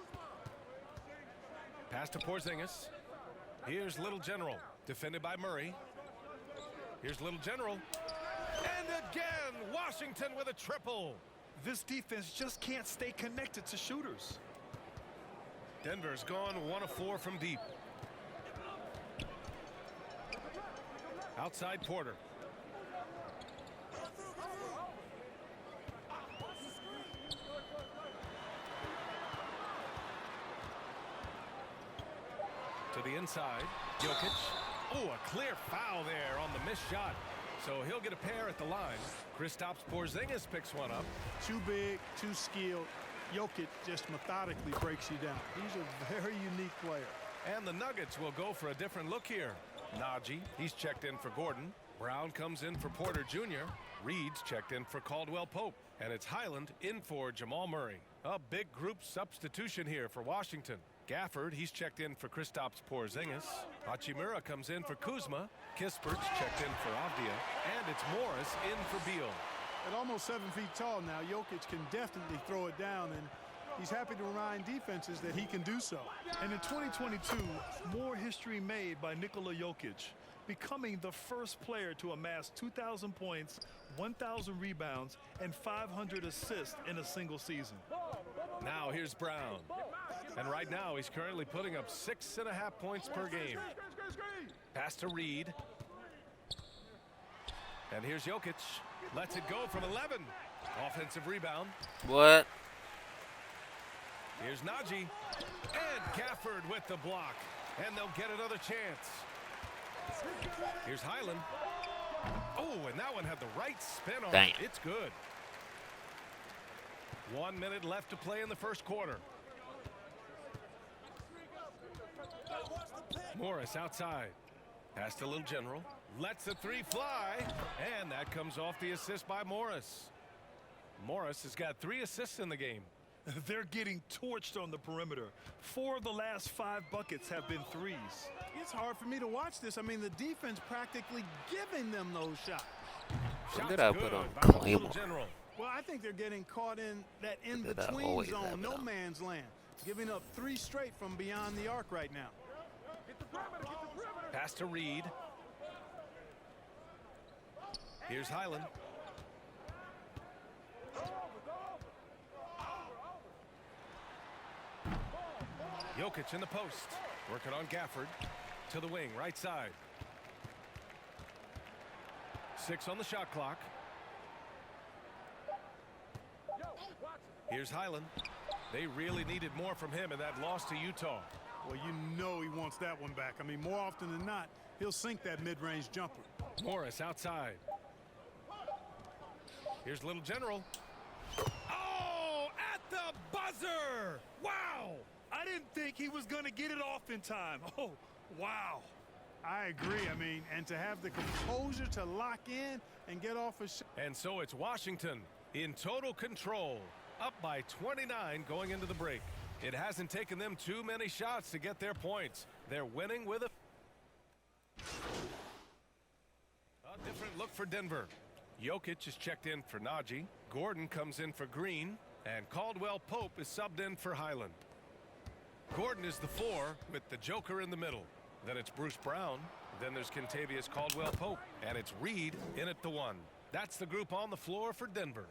Pass to Porzingis. Here's Little General. Defended by Murray. Here's Little General. And again, Washington with a triple. This defense just can't stay connected to shooters. Denver's gone 1 of 4 from deep. Outside Porter. To the inside, Jokic. Oh, a clear foul there on the missed shot. So he'll get a pair at the line. Kristaps Porzingis picks one up. Too big, too skilled. Jokic just methodically breaks you down. He's a very unique player. And the Nuggets will go for a different look here. Najee, he's checked in for Gordon. Brown comes in for Porter Jr. Reed's checked in for Caldwell Pope. And it's Highland in for Jamal Murray. A big group substitution here for Washington. Gafford, he's checked in for Kristaps Porzingis. Hachimura comes in for Kuzma. Kispert's checked in for Avdia. And it's Morris in for Beal. At almost 7 feet tall now, Jokic can definitely throw it down, and he's happy to remind defenses that he can do so. And in 2022, more history made by Nikola Jokic, becoming the first player to amass 2,000 points, 1,000 rebounds, and 500 assists in a single season. Now here's Brown. And right now he's currently putting up 6.5 points per game. Pass to Reed. And here's Jokic. Lets it go from 11. Offensive rebound. What? Here's Najee. And Gafford with the block. And they'll get another chance. Here's Highland. Oh, and that one had the right spin on it. It's good. 1 minute left to play in the first quarter. Morris outside. Pass to Little General. Lets the three fly. And that comes off the assist by Morris. Morris has got 3 assists in the game. They're getting torched on the perimeter. 4 of the last 5 buckets have been threes. It's hard for me to watch this. I mean, the defense practically giving them those shots. Shots Did I good put on by the Little Claymore? General. Well, I think they're getting caught in that Did I in-between always zone, have it no on? man's land, giving up 3 straight from beyond the arc right now. Pass to Reed. Here's Highland. Jokic in the post. Working on Gafford. To the wing, right side. 6 on the shot clock. Here's Highland. They really needed more from him in that loss to Utah. Well, you know he wants that one back. I mean, more often than not, he'll sink that mid-range jumper. Morris outside. Here's Little General. Oh, at the buzzer! Wow! I didn't think he was going to get it off in time. Oh, wow. I agree. I mean, and to have the composure to lock in and get off a shot. And so it's Washington in total control, up by 29 going into the break. It hasn't taken them too many shots to get their points. They're winning with a different look for Denver. Jokic is checked in for Najee. Gordon comes in for Green. And Caldwell Pope is subbed in for Highland. Gordon is the 4 with the Joker in the middle. Then it's Bruce Brown. Then there's Kentavious Caldwell Pope. And it's Reed in at the 1. That's the group on the floor for Denver.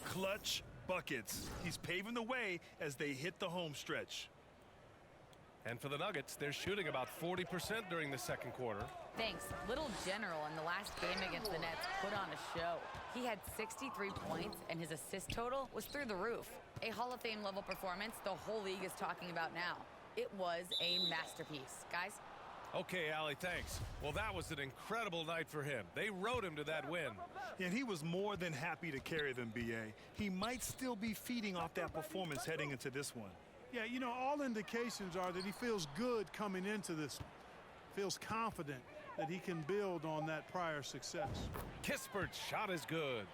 Clutch buckets. He's paving the way as they hit the home stretch. And for the Nuggets, they're shooting about 40% during the second quarter. Thanks. Little General in the last game against the Nets put on a show. He had 63 points, and his assist total was through the roof. A Hall of Fame level performance the whole league is talking about now. It was a masterpiece. Guys? Okay, Allie, thanks. Well, that was an incredible night for him. They rode him to that win. And he was more than happy to carry them, B.A. He might still be feeding off that performance heading into this one. Yeah, you know, all indications are that he feels good coming into this. Feels confident that he can build on that prior success. Kispert's shot is good.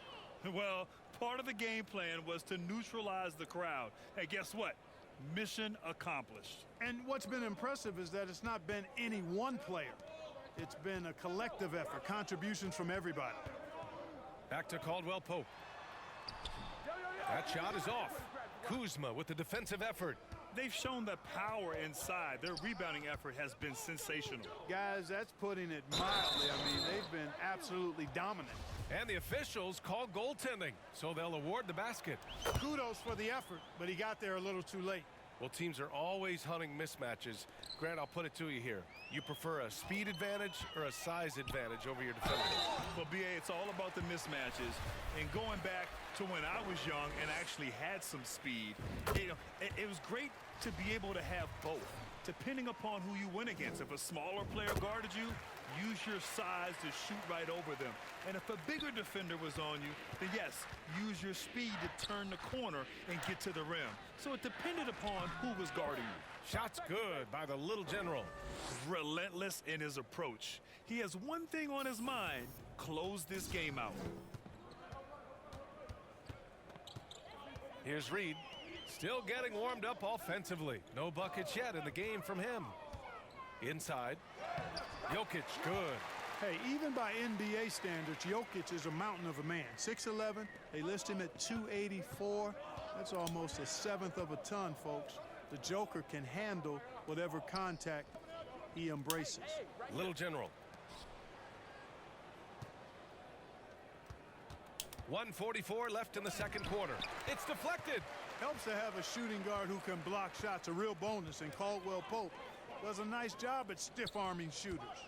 Well, part of the game plan was to neutralize the crowd. And guess what? Mission accomplished. And what's been impressive is that it's not been any one player. It's been a collective effort, contributions from everybody. Back to Caldwell Pope. That shot is off. Kuzma with the defensive effort. They've shown that power inside. Their rebounding effort has been sensational. Guys, that's putting it mildly. I mean, they've been absolutely dominant. And the officials call goaltending, so they'll award the basket. Kudos for the effort, but he got there a little too late. Well, teams are always hunting mismatches. Grant, I'll put it to you here. You prefer a speed advantage or a size advantage over your defender? Well, B.A., it's all about the mismatches. And going back to when I was young and actually had some speed, it was great to be able to have both, depending upon who you went against. If a smaller player guarded you, use your size to shoot right over them. And if a bigger defender was on you, then yes, use your speed to turn the corner and get to the rim. So it depended upon who was guarding you. Shots good by the Little General. Relentless in his approach. He has one thing on his mind: close this game out. Here's Reed. Still getting warmed up offensively. No buckets yet in the game from him. Inside. Jokic, good. Hey, even by NBA standards, Jokic is a mountain of a man. 6'11", they list him at 284. That's almost a seventh of a ton, folks. The Joker can handle whatever contact he embraces. Little General. 1:44 left in the second quarter. It's deflected. Helps to have a shooting guard who can block shots, a real bonus, and Caldwell Pope does a nice job at stiff-arming shooters.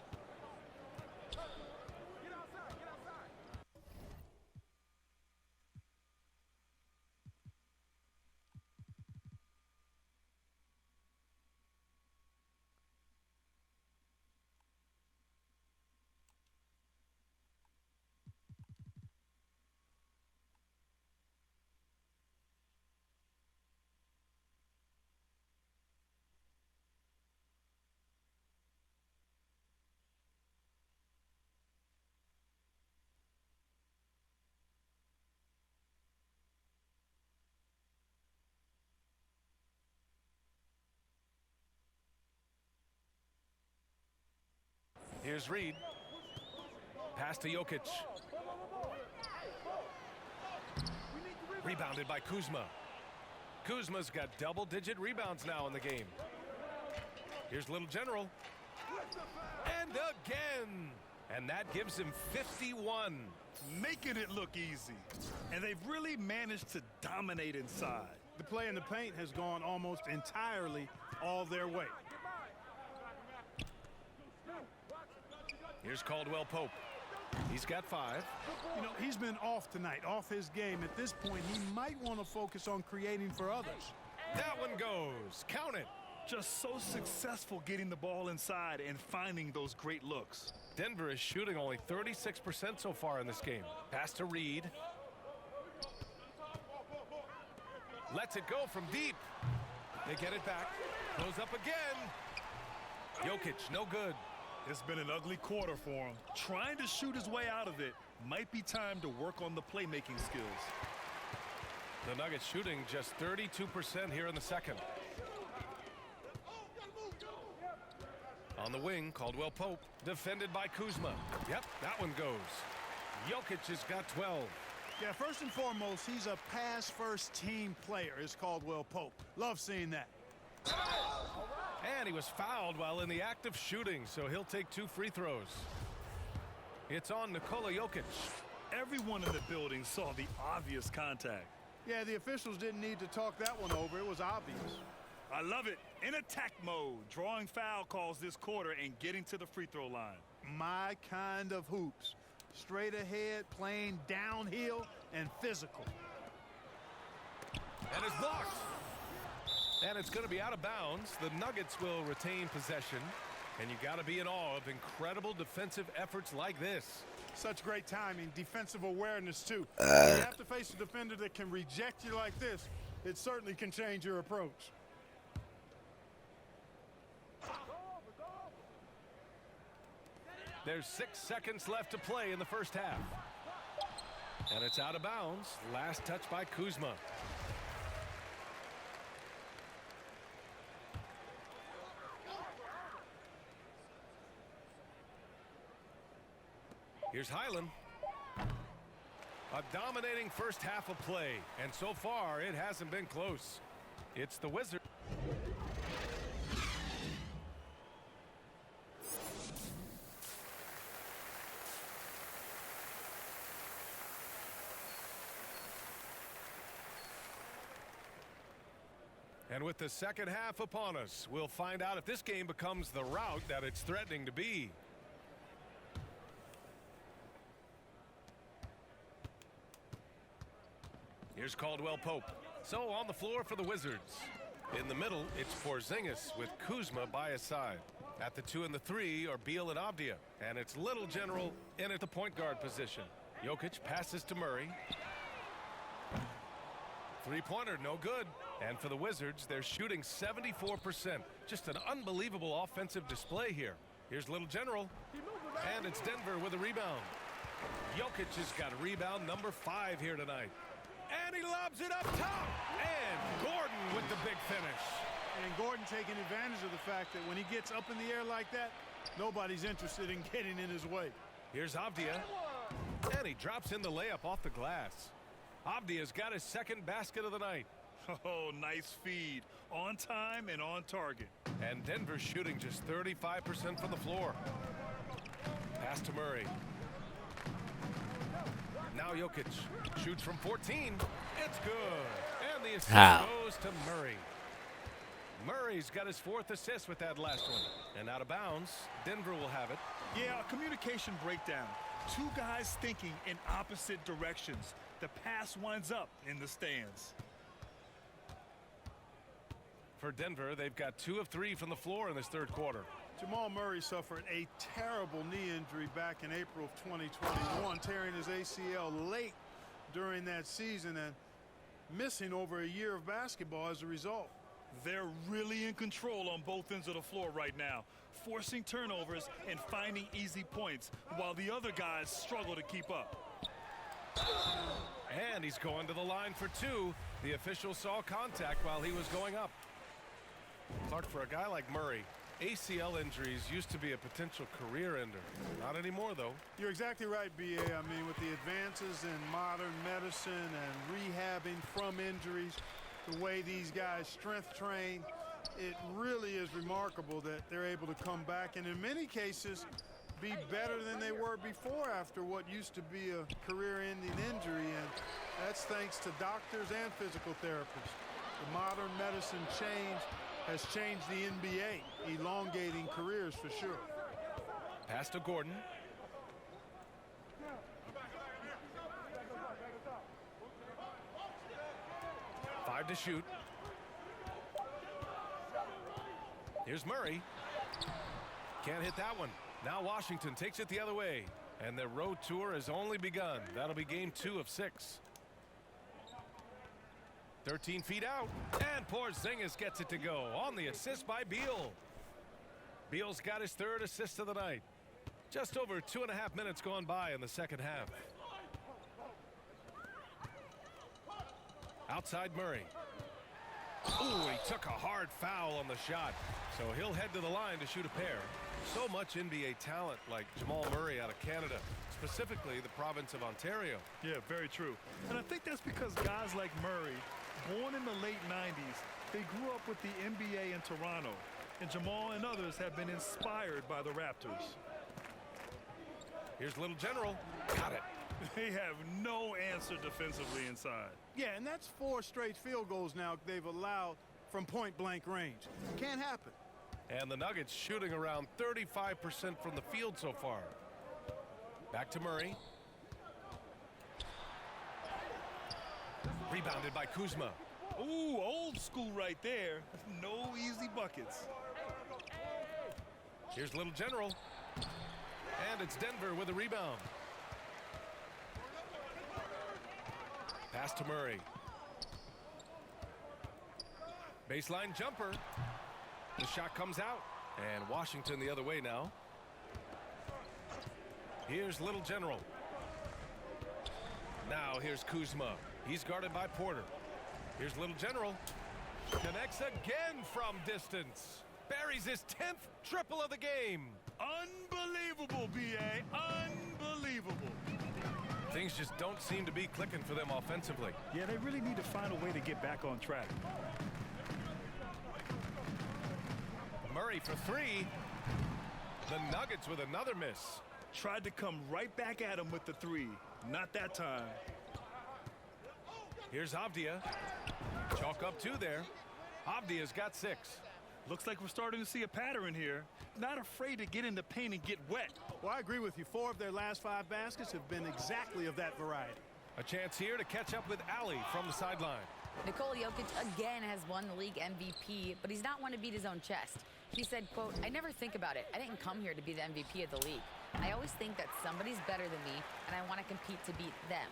Here's Reed. Pass to Jokic. Rebounded by Kuzma. Kuzma's got double-digit rebounds now in the game. Here's Little General. And again. And that gives him 51. Making it look easy. And they've really managed to dominate inside. The play in the paint has gone almost entirely all their way. Here's Caldwell Pope. He's got 5. You know, he's been off tonight, off his game. At this point, he might want to focus on creating for others. That one goes. Count it. Just so successful getting the ball inside and finding those great looks. Denver is shooting only 36% so far in this game. Pass to Reed. Lets it go from deep. They get it back. Goes up again. Jokic, no good. It's been an ugly quarter for him. Trying to shoot his way out of it. Might be time to work on the playmaking skills. The Nuggets shooting just 32% here in the second. On the wing, Caldwell Pope, defended by Kuzma. Yep, that one goes. Jokic has got 12. Yeah, first and foremost, he's a pass-first team player, is Caldwell Pope. Love seeing that. And he was fouled while in the act of shooting, so he'll take 2 free throws. It's on Nikola Jokic. Everyone in the building saw the obvious contact. Yeah, the officials didn't need to talk that one over. It was obvious. I love it. In attack mode, drawing foul calls this quarter and getting to the free throw line. My kind of hoops. Straight ahead, playing downhill, and physical. And it's blocked. And it's going to be out of bounds. The Nuggets will retain possession. And you got to be in awe of incredible defensive efforts like this. Such great timing, defensive awareness, too. You have to face a defender that can reject you like this. It certainly can change your approach. There's 6 seconds left to play in the first half. And it's out of bounds. Last touch by Kuzma. Here's Highland. A dominating first half of play. And so far, it hasn't been close. It's the Wizards. And with the second half upon us, we'll find out if this game becomes the rout that it's threatening to be. Here's Caldwell Pope. So on the floor for the Wizards. In the middle, it's Porzingis with Kuzma by his side. At the 2 and the 3 are Beal and Avdia. And it's Little General in at the point guard position. Jokic passes to Murray. Three-pointer, no good. And for the Wizards, they're shooting 74%. Just an unbelievable offensive display here. Here's Little General. And it's Denver with a rebound. Jokic has got rebound number 5 here tonight. And he lobs it up top. And Gordon with the big finish. And Gordon taking advantage of the fact that when he gets up in the air like that, nobody's interested in getting in his way. Here's Avdia. And he drops in the layup off the glass. Avdia's got his second basket of the night. Oh, nice feed. On time and on target. And Denver shooting just 35% from the floor. Pass to Murray. Now Jokic shoots from 14. It's good. And the assist goes to Murray. Murray's got his 4th assist with that last one. And out of bounds, Denver will have it. Yeah, a communication breakdown. Two guys thinking in opposite directions. The pass winds up in the stands. For Denver, they've got 2 of 3 from the floor in this 3rd quarter. Jamal Murray suffered a terrible knee injury back in April of 2021, tearing his ACL late during that season and missing over a year of basketball as a result. They're really in control on both ends of the floor right now, forcing turnovers and finding easy points while the other guys struggle to keep up. And he's going to the line for 2. The official saw contact while he was going up. Clark, for a guy like Murray, ACL injuries used to be a potential career ender. Not anymore, though. You're exactly right, B.A. I mean, with the advances in modern medicine and rehabbing from injuries, the way these guys strength train, it really is remarkable that they're able to come back and in many cases be better than they were before after what used to be a career-ending injury, and that's thanks to doctors and physical therapists. The modern medicine change has changed the NBA, elongating careers for sure. Pass to Gordon. Five to shoot. Here's Murray. Can't hit that one. Now Washington takes it the other way. And their road tour has only begun. That'll be game 2 of 6. 13 feet out. And Porzingis gets it to go on the assist by Beal. Beal's got his 3rd assist of the night. Just over 2.5 minutes gone by in the 2nd half. Outside Murray. Ooh, he took a hard foul on the shot. So he'll head to the line to shoot a pair. So much NBA talent like Jamal Murray out of Canada, specifically the province of Ontario. Yeah, very true. And I think that's because guys like Murray, born in the late 90s, they grew up with the NBA in Toronto. And Jamal and others have been inspired by the Raptors. Here's Little General. Got it. They have no answer defensively inside. Yeah, and that's 4 straight field goals now they've allowed from point-blank range. Can't happen. And the Nuggets shooting around 35% from the field so far. Back to Murray. Rebounded by Kuzma. Ooh, old school right there. No easy buckets. Here's Little General. And it's Denver with a rebound. Pass to Murray. Baseline jumper. The shot comes out. And Washington the other way now. Here's Little General. Now here's Kuzma. He's guarded by Porter. Here's Little General. Connects again from distance. Buries his 10th triple of the game. Unbelievable, B.A. Unbelievable. Things just don't seem to be clicking for them offensively. Yeah, they really need to find a way to get back on track. Murray for 3. The Nuggets with another miss. Tried to come right back at him with the 3. Not that time. Here's Avdia. Chalk up 2 there. Avdia's got 6. Looks like we're starting to see a pattern here. Not afraid to get in the paint and get wet. Well, I agree with you. 4 of their last 5 baskets have been exactly of that variety. A chance here to catch up with Ali from the sideline. Nikola Jokic again has won the league MVP, but he's not one to beat his own chest. He said, quote, "I never think about it. I didn't come here to be the MVP of the league. I always think that somebody's better than me, and I want to compete to beat them.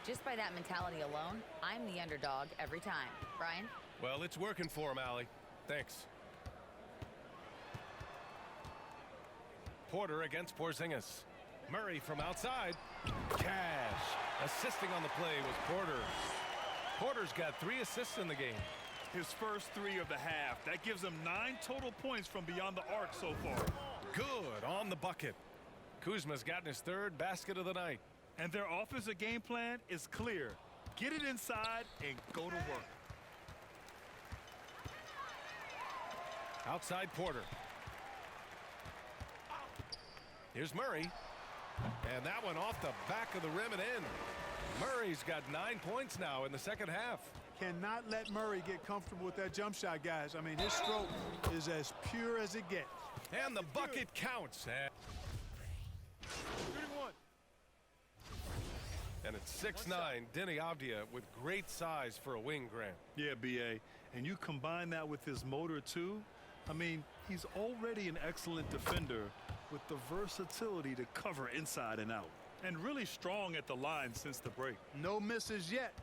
Just by that mentality alone, I'm the underdog every time." Brian? Well, it's working for him, Ali. Thanks. Porter against Porzingis. Murray from outside. Cash. Assisting on the play was Porter. Porter's got 3 assists in the game. His first 3 of the half. That gives him 9 total points from beyond the arc so far. Good on the bucket. Kuzma's gotten his 3rd basket of the night. And their offensive game plan is clear. Get it inside and go to work. Outside Porter. Here's Murray. And that one off the back of the rim and in. Murray's got 9 points now in the second half. Cannot let Murray get comfortable with that jump shot, guys. I mean, his stroke is as pure as it gets. And the bucket counts. And it's 6'9", Denny Avdia with great size for a wing, Grant. Yeah, B.A. And you combine that with his motor, too. I mean, he's already an excellent defender with the versatility to cover inside and out. And really strong at the line since the break. No misses yet.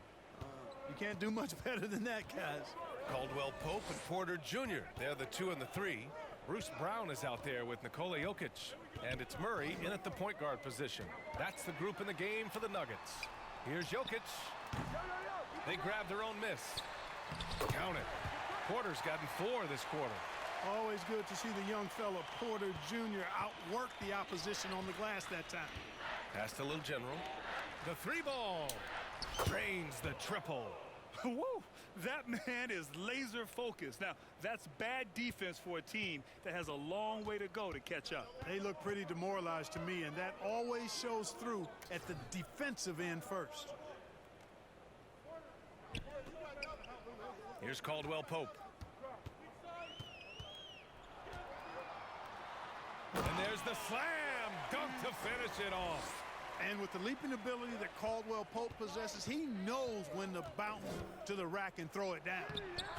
You can't do much better than that, guys. Caldwell Pope and Porter Jr. They're the 2 and the 3. Bruce Brown is out there with Nikola Jokic. And it's Murray in at the point guard position. That's the group in the game for the Nuggets. Here's Jokic. They grab their own miss. Count it. Porter's gotten 4 this quarter. Always good to see the young fella Porter Jr. outwork the opposition on the glass that time. Pass to Little General. The 3-ball. Drains the triple. Woo! That man is laser focused. Now, that's bad defense for a team that has a long way to go to catch up. They look pretty demoralized to me, and that always shows through at the defensive end first. Here's Caldwell Pope. And there's the slam dunk to finish it off. And with the leaping ability that Caldwell Pope possesses, he knows when to bounce to the rack and throw it down.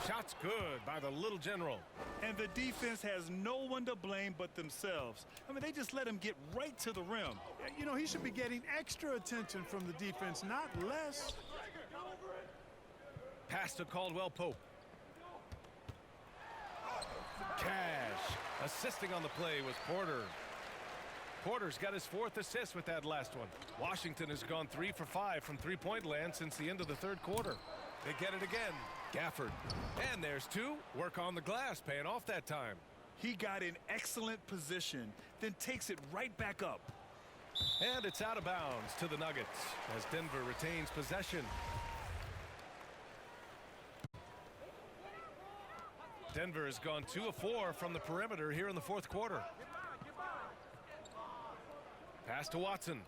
Shot's good by the Little General. And the defense has no one to blame but themselves. I mean, they just let him get right to the rim. You know, he should be getting extra attention from the defense, not less. Pass to Caldwell Pope. Cash. Assisting on the play was Porter. Porter's got his 4th assist with that last one. Washington has gone 3 for 5 from three-point land since the end of the third quarter. They get it again. Gafford. And there's 2. Work on the glass, paying off that time. He got in excellent position, then takes it right back up. And it's out of bounds to the Nuggets as Denver retains possession. Denver has gone 2 of 4 from the perimeter here in the fourth quarter. Pass to Watson.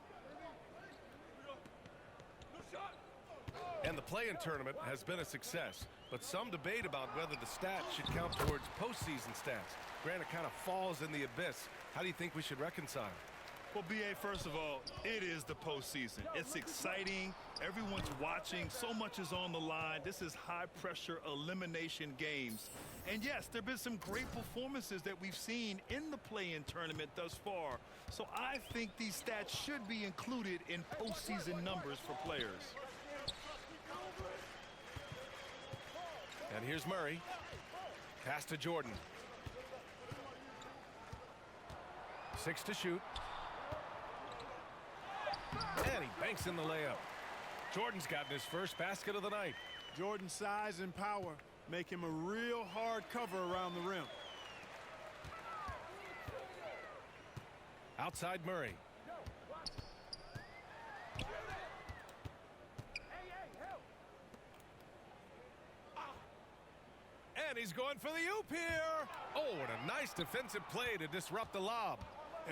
And the play-in tournament has been a success, but some debate about whether the stats should count towards postseason stats. Granted, kind of falls in the abyss. How do you think we should reconcile? Well, B.A., first of all, it is the postseason. It's exciting. Everyone's watching. So much is on the line. This is high-pressure elimination games. And, yes, there have been some great performances that we've seen in the play-in tournament thus far. So I think these stats should be included in postseason numbers for players. And here's Murray. Pass to Jordan. 6 to shoot. And he banks in the layup. Jordan's gotten his first basket of the night. Jordan's size and power make him a real hard cover around the rim. Outside Murray. And he's going for the oop here. Oh, what a nice defensive play to disrupt the lob.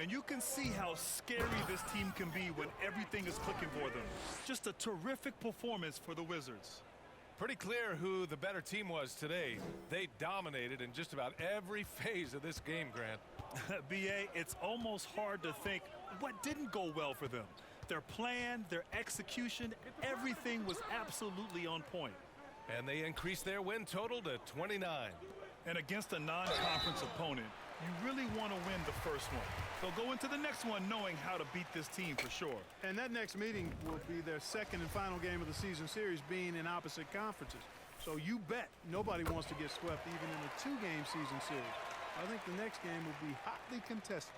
And you can see how scary this team can be when everything is clicking for them. Just a terrific performance for the Wizards. Pretty clear who the better team was today. They dominated in just about every phase of this game, Grant. B.A., it's almost hard to think what didn't go well for them. Their plan, their execution, everything was absolutely on point. And they increased their win total to 29. And against a non-conference opponent, you really want to win the first one. They'll go into the next one knowing how to beat this team for sure. And that next meeting will be their second and final game of the season series, being in opposite conferences. So you bet nobody wants to get swept even in a 2-game season series. I think the next game will be hotly contested.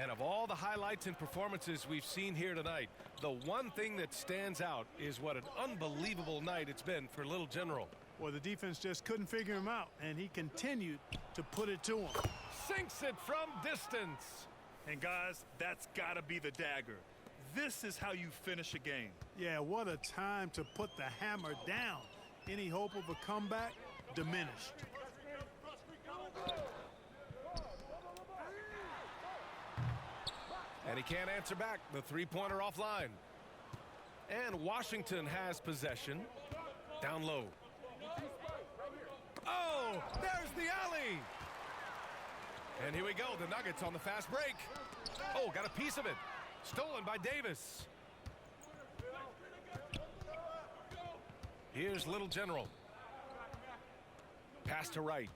And of all the highlights and performances we've seen here tonight, the one thing that stands out is what an unbelievable night it's been for Little General. Well, the defense just couldn't figure him out, and he continued to put it to him. Sinks it from distance. And guys, that's got to be the dagger. This is how you finish a game. Yeah, what a time to put the hammer down. Any hope of a comeback diminished. And he can't answer back. The three-pointer offline. And Washington has possession. Down low. Oh, there's the alley. And here we go. The Nuggets on the fast break. Oh, got a piece of it. Stolen by Davis. Here's Little General. Pass to Wright.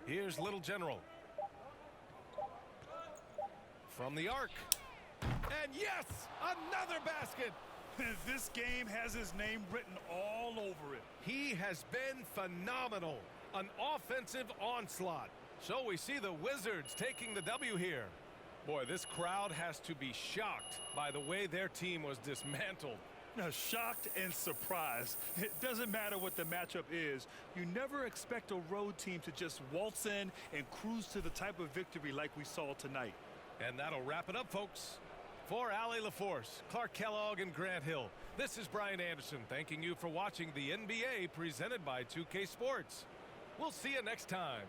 Here's Little General. From the arc. And yes, another basket. This game has his name written all over it. He has been phenomenal. An offensive onslaught. So we see the Wizards taking the W here. Boy, this crowd has to be shocked by the way their team was dismantled. Now, shocked and surprised. It doesn't matter what the matchup is. You never expect a road team to just waltz in and cruise to the type of victory like we saw tonight. And that'll wrap it up, folks. For Allie LaForce, Clark Kellogg, and Grant Hill, this is Brian Anderson thanking you for watching the NBA presented by 2K Sports. We'll see you next time.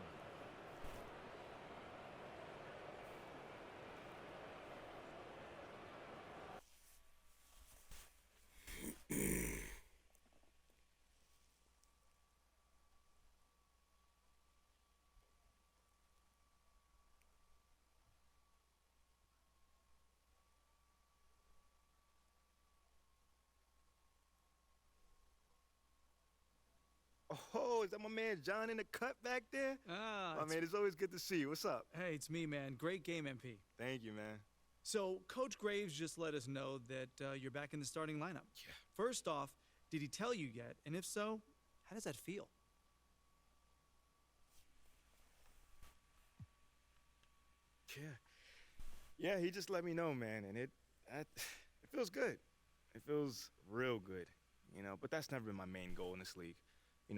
Oh, is that my man John in the cut back there? Ah, Man, it's always good to see you. What's up? hey, it's me, man. Great game, MP. Thank you, man. So, Coach Graves just let us know that you're back in the starting lineup. Yeah. First off, did he tell you yet? And if so, how does that feel? Yeah, he just let me know, man, and it feels good. It feels real good, but that's never been my main goal in this league.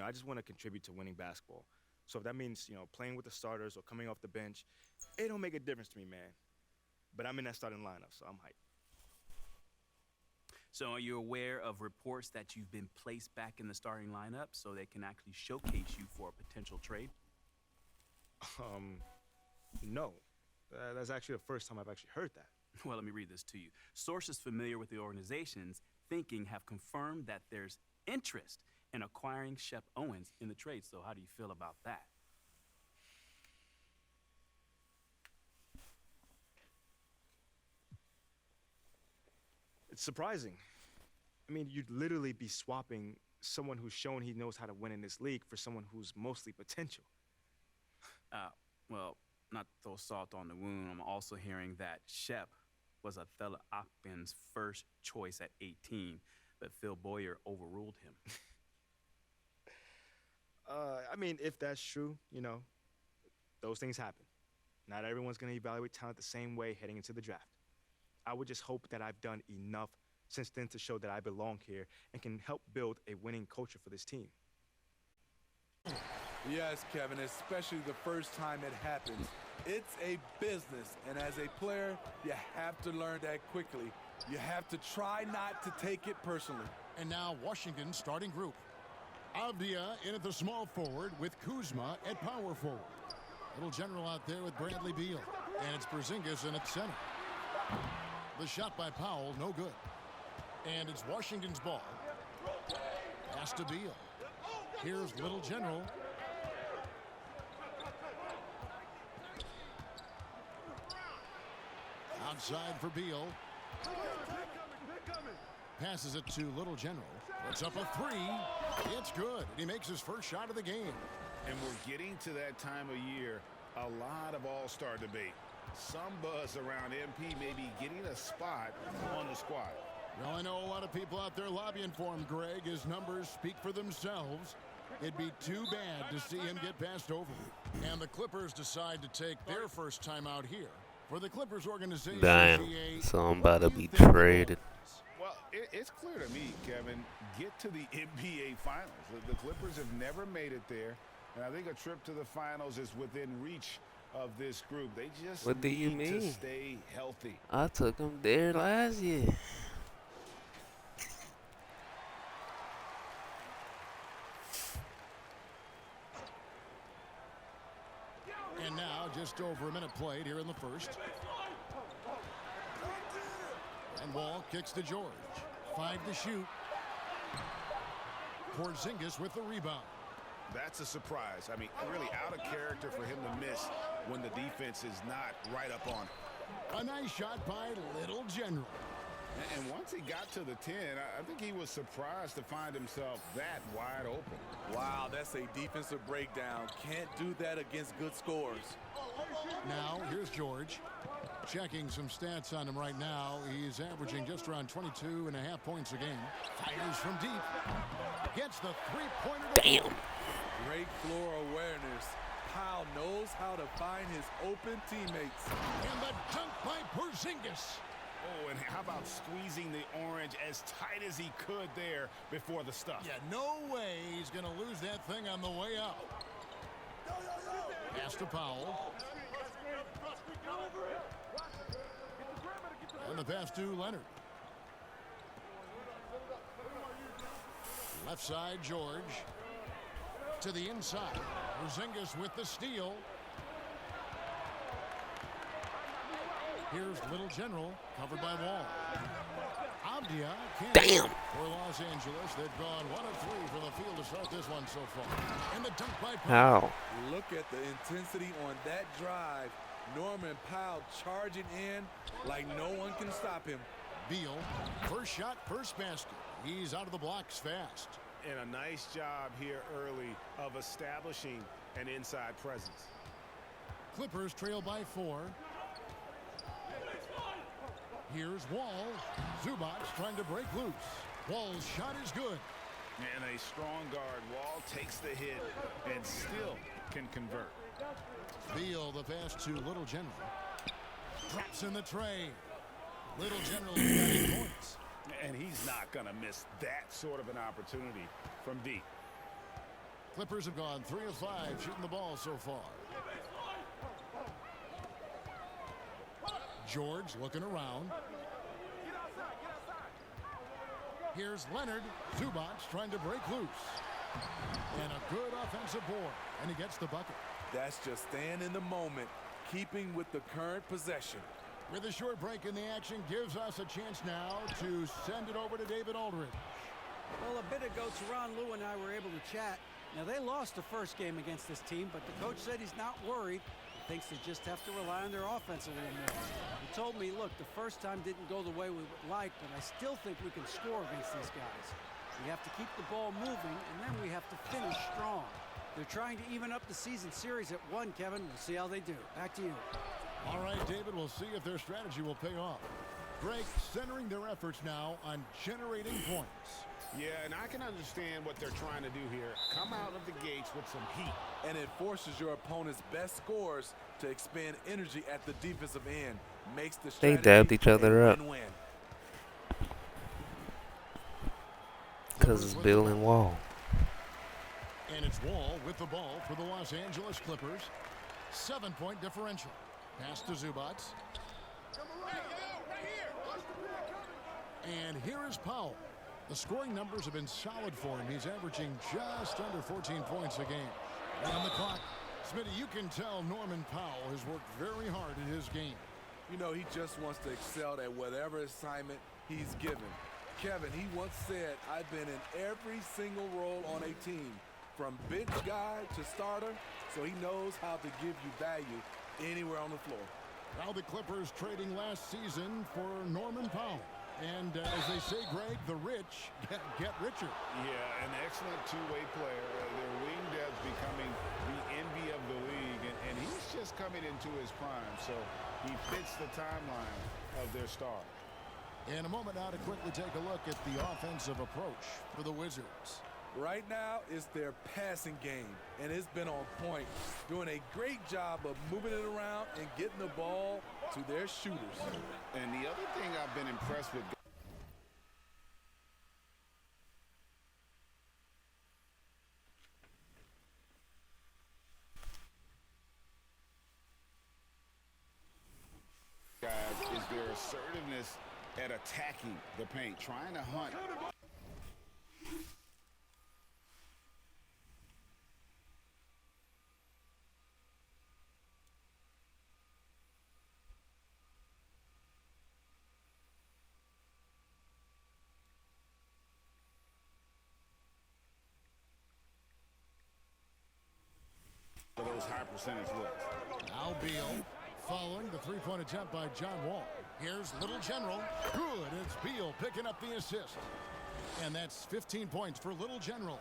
I just want to contribute to winning basketball. So if that means, playing with the starters or coming off the bench, it don't make a difference to me, man. But I'm in that starting lineup, so I'm hyped. So are you aware of reports that you've been placed back in the starting lineup so they can actually showcase you for a potential trade? No. That's actually the first time I've actually heard that. Well, let me read this to you. Sources familiar with the organization's thinking have confirmed that there's interest in acquiring Shep Owens in the trade. So how do you feel about that? It's surprising. I mean, you'd literally be swapping someone who's shown he knows how to win in this league for someone who's mostly potential. Well, not to throw salt on the wound, I'm also hearing that Shep was Othello Akpin's first choice at 18, but Phil Boyer overruled him. I mean, if that's true, those things happen. Not everyone's going to evaluate talent the same way heading into the draft. I would just hope that I've done enough since then to show that I belong here and can help build a winning culture for this team. Yes, Kevin, especially the first time it happens. It's a business, and as a player, you have to learn that quickly. You have to try not to take it personally. And now Washington's starting group. Avdia in at the small forward with Kuzma at power forward. Little General out there with Bradley Beal. And it's Porzingis in at center. The shot by Powell, no good. And it's Washington's ball. Pass to Beal. Here's Little General. Outside for Beal. Passes it to Little General. Puts up a three. It's good. And he makes his first shot of the game. And we're getting to that time of year, a lot of all-star debate. Some buzz around MP may be getting a spot on the squad. Well, I know a lot of people out there lobbying for him, Greg. His numbers speak for themselves. It'd be too bad to see him get passed over. And the Clippers decide to take their first time out here. For the Clippers organization, damn, so I'm about to be traded. Well, it's clear to me, Kevin, get to the NBA Finals. The Clippers have never made it there, and I think a trip to the Finals is within reach of this group. They just what do you need mean? to stay healthy. I took them there last year. Just over a minute played here in the first. And Wall kicks to George. 5 to shoot. Porzingis with the rebound. That's a surprise. I mean, really out of character for him to miss when the defense is not right up on it. A nice shot by Little General. And once he got to the 10, I think he was surprised to find himself that wide open. Wow, that's a defensive breakdown. Can't do that against good scores. Now, here's George. Checking some stats on him right now. He's averaging just around 22.5 points a game. Fires from deep. Gets the three-pointer. Damn. Great floor awareness. Powell knows how to find his open teammates. And the dunk by Porzingis. Oh, and how about squeezing the orange as tight as he could there before the stuff? Yeah, no way he's going to lose that thing on the way out. Pass to Powell. And the pass to Leonard. Left side, George. To the inside. Porzingis with the steal. Here's Little General, covered by Wall. Abdia can't. Damn. For Los Angeles, they've gone 1 of 3 from the field to start this one so far. And the dunk by How? Look at the intensity on that drive. Norman Powell charging in like no one can stop him. Beal, first shot, first basket. He's out of the blocks fast. And a nice job here early of establishing an inside presence. Clippers trail by 4. Here's Wall. Zubac trying to break loose. Wall's shot is good. And a strong guard. Wall takes the hit and still can convert. Beal, the pass to Little General. Drops in the tray. Little General has got 8 points. And he's not going to miss that sort of an opportunity from deep. Clippers have gone 3 of 5 shooting the ball so far. George looking around. Here's Leonard. Zubac trying to break loose. And a good offensive board. And he gets the bucket. That's just staying in the moment, keeping with the current possession. With a short break in the action, gives us a chance now to send it over to David Aldridge. Well, a bit ago, Teron Lue and I were able to chat. Now, they lost the first game against this team, but the coach said he's not worried. He thinks they just have to rely on their offense a little more. He told me, look, the first time didn't go the way we would like, but I still think we can score against these guys. We have to keep the ball moving, and then we have to finish strong. They're trying to even up the season series at 1, Kevin. We'll see how they do. Back to you. All right, David, we'll see if their strategy will pay off. Greg centering their efforts now on generating points. Yeah, and I can understand what they're trying to do here. Come out of the gates with some heat. And it forces your opponent's best scorers to expend energy at the defensive end. Makes the They strategy dabbed each other a up. win-win. Because it's Bill and Wall. And it's Wall with the ball for the Los Angeles Clippers. 7-point differential. Pass to Zubac. And here is Powell. The scoring numbers have been solid for him. He's averaging just under 14 points a game. And on the clock, Smitty, you can tell Norman Powell has worked very hard in his game. You know, he just wants to excel at whatever assignment he's given. Kevin, he once said, I've been in every single role on a team, from bench guy to starter, so he knows how to give you value anywhere on the floor. Now the Clippers trading last season for Norman Powell. And as they say, Greg, the rich get richer. Yeah, an excellent two-way player. Their wing depth becoming the envy of the league. And he's just coming into his prime, so he fits the timeline of their star. In a moment now to quickly take a look at the offensive approach for the Wizards. Right now, it's their passing game, and it's been on point, doing a great job of moving it around and getting the ball to their shooters. And the other thing I've been impressed with, guys, is their assertiveness at attacking the paint, trying to hunt. for those high percentage looks. Now Beal following the three-point attempt by John Wall. Here's Little General. Good. It's Beal picking up the assist. And that's 15 points for Little General.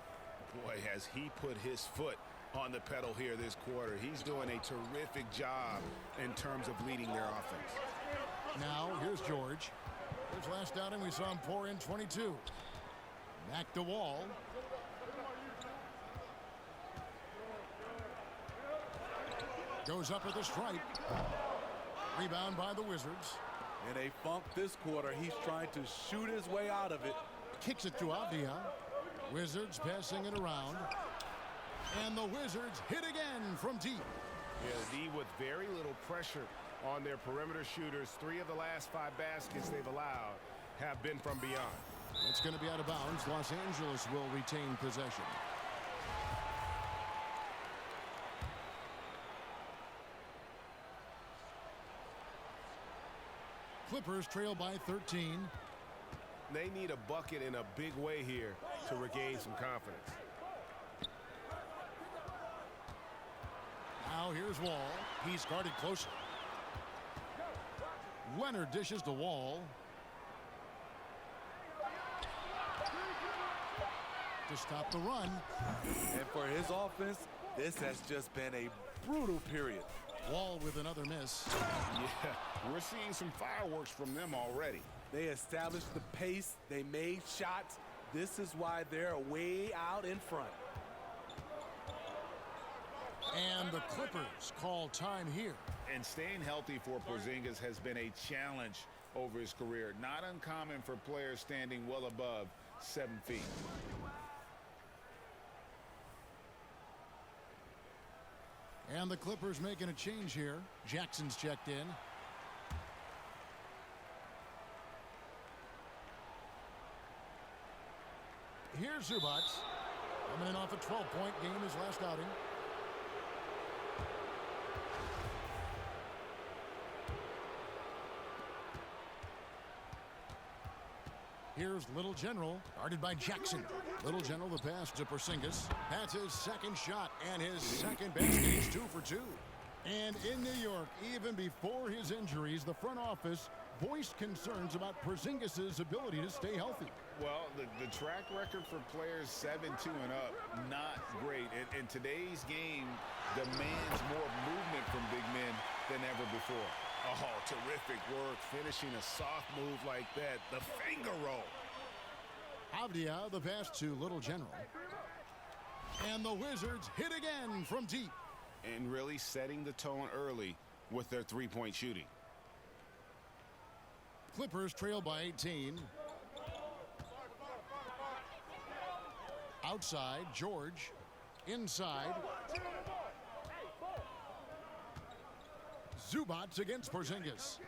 Boy, has he put his foot on the pedal here this quarter. He's doing a terrific job in terms of leading their offense. Now, here's George. His last outing, we saw him pour in 22. Back to Wall. Goes up with a stripe. Rebound by the Wizards. In a funk this quarter, he's trying to shoot his way out of it. Kicks it to Avdia. Wizards passing it around. And the Wizards hit again from deep. Yeah, the D with very little pressure on their perimeter shooters. 3 of the last 5 baskets they've allowed have been from beyond. It's going to be out of bounds. Los Angeles will retain possession. Clippers trail by 13. They need a bucket in a big way here to regain some confidence. Now here's Wall. He's guarded closely. Leonard dishes to Wall. To stop the run. And for his offense, this has just been a brutal period. Wall with another miss. Yeah, we're seeing some fireworks from them already. They established the pace. They made shots. This is why they're way out in front. And the Clippers call time here. And staying healthy for Porzingis has been a challenge over his career. Not uncommon for players standing well above 7 feet. And the Clippers making a change here. Jackson's checked in. Here's Zubac. Coming in off a 12-point game his last outing. Here's Little General, guarded by Jackson. Little General, the pass to Porzingis. That's his second shot and his second basket. He's 2 for 2. And in New York, even before his injuries, the front office voiced concerns about Porzingis' ability to stay healthy. Well, the track record for players 7-2 and up, not great. And today's game demands more movement from big men than ever before. Oh, terrific work finishing a soft move like that. The finger roll. Avdia, the pass to Little General. And the Wizards hit again from deep. And really setting the tone early with their three-point shooting. Clippers trail by 18. Outside, George. Inside. Zubac against Porzingis.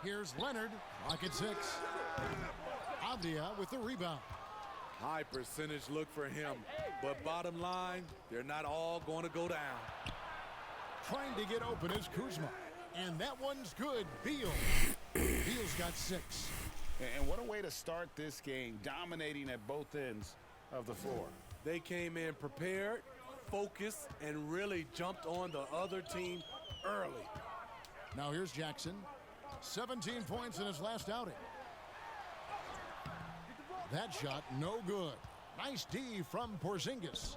Here's Leonard. Rocket 6. Avdia with the rebound. High percentage look for him. But bottom line, they're not all going to go down. Trying to get open is Kuzma. And that one's good. Beal. Beal's got 6. And what a way to start this game, dominating at both ends of the floor. They came in prepared, focused, and really jumped on the other team early. Now here's Jackson. 17 points in his last outing. That shot no good. Nice D from Porzingis.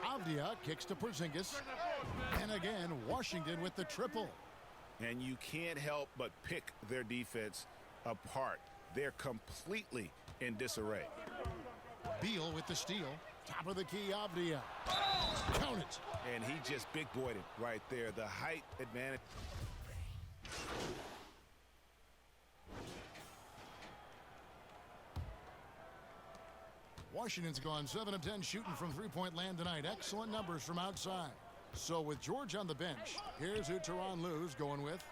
Avdia kicks to Porzingis. And again, Washington with the triple. And you can't help but pick their defense apart. They're completely in disarray. Beal with the steal. Top of the key, Avdia. Count it. And he just big-boyed it right there. The height advantage. Washington's gone 7 of 10 shooting from three-point land tonight. Excellent numbers from outside. So with George on the bench, here's who Tyronn Lue's going with.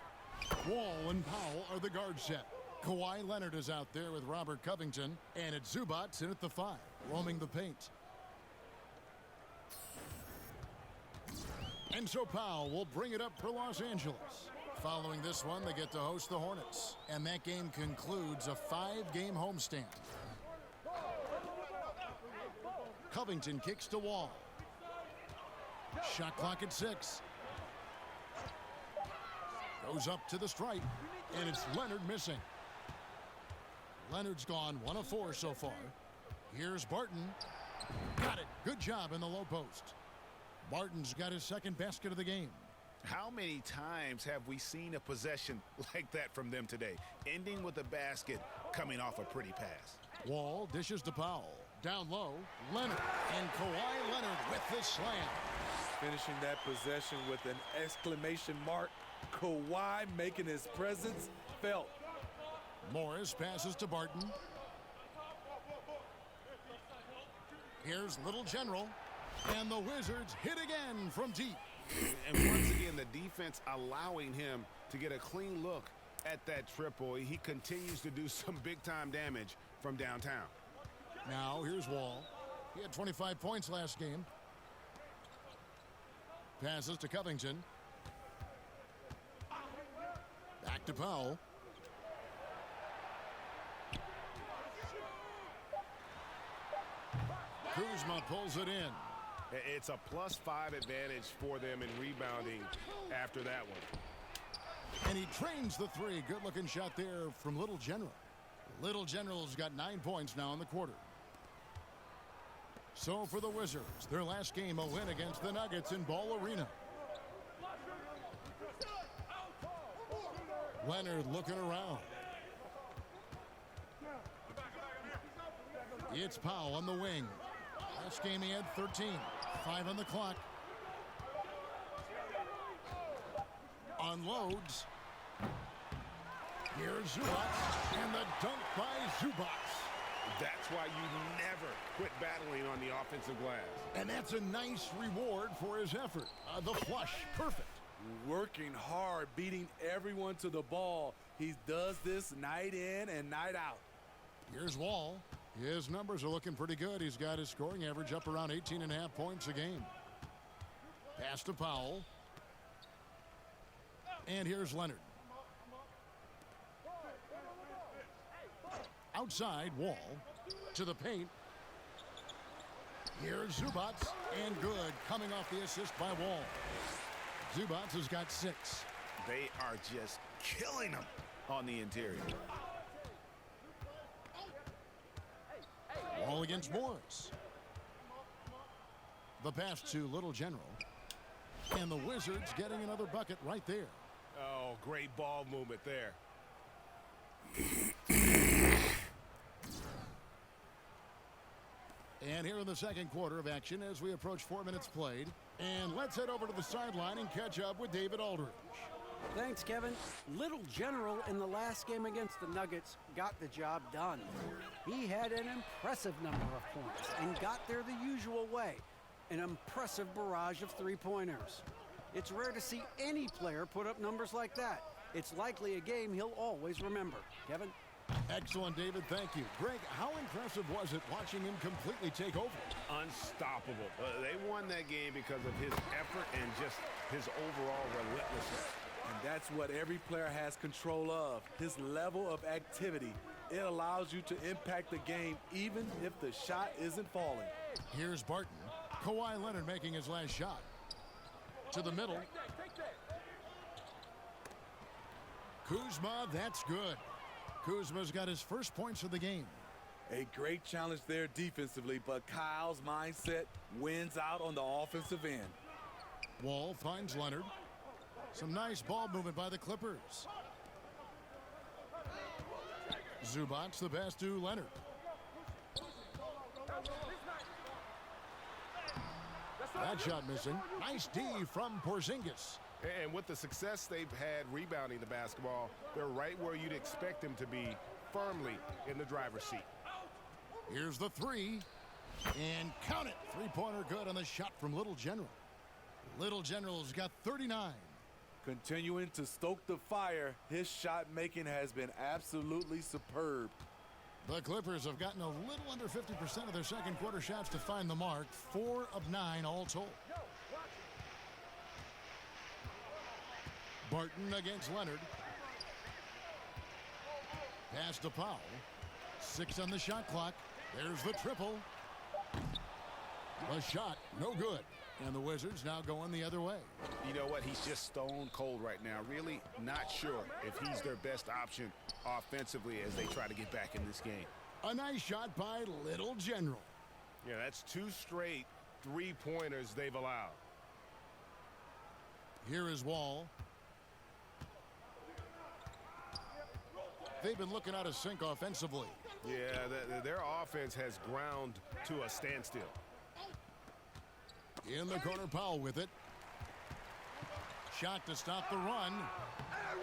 Wall and Powell are the guard set. Kawhi Leonard is out there with Robert Covington. And it's Zubac in at the 5, roaming the paint. And so Powell will bring it up for Los Angeles. Following this one, they get to host the Hornets. And that game concludes a 5-game homestand. Covington kicks to Wall. Shot clock at 6. Goes up to the stripe, and it's Leonard missing. Leonard's gone 1 of 4 so far. Here's Barton. Got it. Good job in the low post. Barton's got his second basket of the game. How many times have we seen a possession like that from them today, ending with a basket coming off a pretty pass? Wall dishes to Powell. Down low, Leonard. And Kawhi Leonard with the slam. Finishing that possession with an exclamation mark. Kawhi making his presence felt. Morris passes to Barton. Here's Little General. And the Wizards hit again from deep. And once again, the defense allowing him to get a clean look at that triple. He continues to do some big-time damage from downtown. Now here's Wall. He had 25 points last game. Passes to Covington. Back to Powell. Kuzma pulls it in. It's a +5 advantage for them in rebounding after that one. And he trains the three. Good-looking shot there from Little General. Little General's got 9 points now in the quarter. So for the Wizards, their last game, a win against the Nuggets in Ball Arena. Leonard looking around. It's Powell on the wing. Last game he had 13. 5 on the clock. Unloads. Here's Zubac. And the dunk by Zubac. That's why you never quit battling on the offensive glass. And that's a nice reward for his effort. The flush, perfect. Working hard, beating everyone to the ball. He does this night in and night out. Here's Wall. His numbers are looking pretty good. He's got his scoring average up around 18.5 points a game. Pass to Powell. And here's Leonard. Outside, Wall to the paint. Here's Zubac, and good, coming off the assist by Wall. Zubac has got 6. They are just killing them on the interior. Wall against Morris. The pass to Little General. And the Wizards getting another bucket right there. Oh, great ball movement there. And here in the second quarter of action as we approach 4 minutes played. And let's head over to the sideline and catch up with David Aldridge. Thanks, Kevin. Little General in the last game against the Nuggets got the job done. He had an impressive number of points and got there the usual way. An impressive barrage of three-pointers. It's rare to see any player put up numbers like that. It's likely a game he'll always remember. Kevin? Excellent, David. Thank you. Greg, how impressive was it watching him completely take over? Unstoppable. They won that game because of his effort and just his overall relentlessness. And that's what every player has control of, his level of activity. It allows you to impact the game even if the shot isn't falling. Here's Barton. Kawhi Leonard making his last shot. To the middle. Kuzma, that's good. Kuzma's got his first points of the game. A great challenge there defensively, but Kyle's mindset wins out on the offensive end. Wall finds Leonard. Some nice ball movement by the Clippers. Zubac the pass to Leonard. That shot missing. Nice D from Porzingis. And with the success they've had rebounding the basketball, they're right where you'd expect them to be, firmly in the driver's seat. Here's the three. And count it. Three-pointer good on the shot from Little General. Little General's got 39. Continuing to stoke the fire, his shot making has been absolutely superb. The Clippers have gotten a little under 50% of their second quarter shots to find the mark. 4 of 9 all told. Barton against Leonard. Pass to Powell. 6 on the shot clock. There's the triple. The shot, no good. And the Wizards now going the other way. You know what? He's just stone cold right now. Really not sure if he's their best option offensively as they try to get back in this game. A nice shot by Little General. Yeah, that's 2 straight three-pointers they've allowed. Here is Wall. They've been looking out of sync offensively. Yeah, their offense has ground to a standstill. In the corner, Powell with it. Shot to stop the run.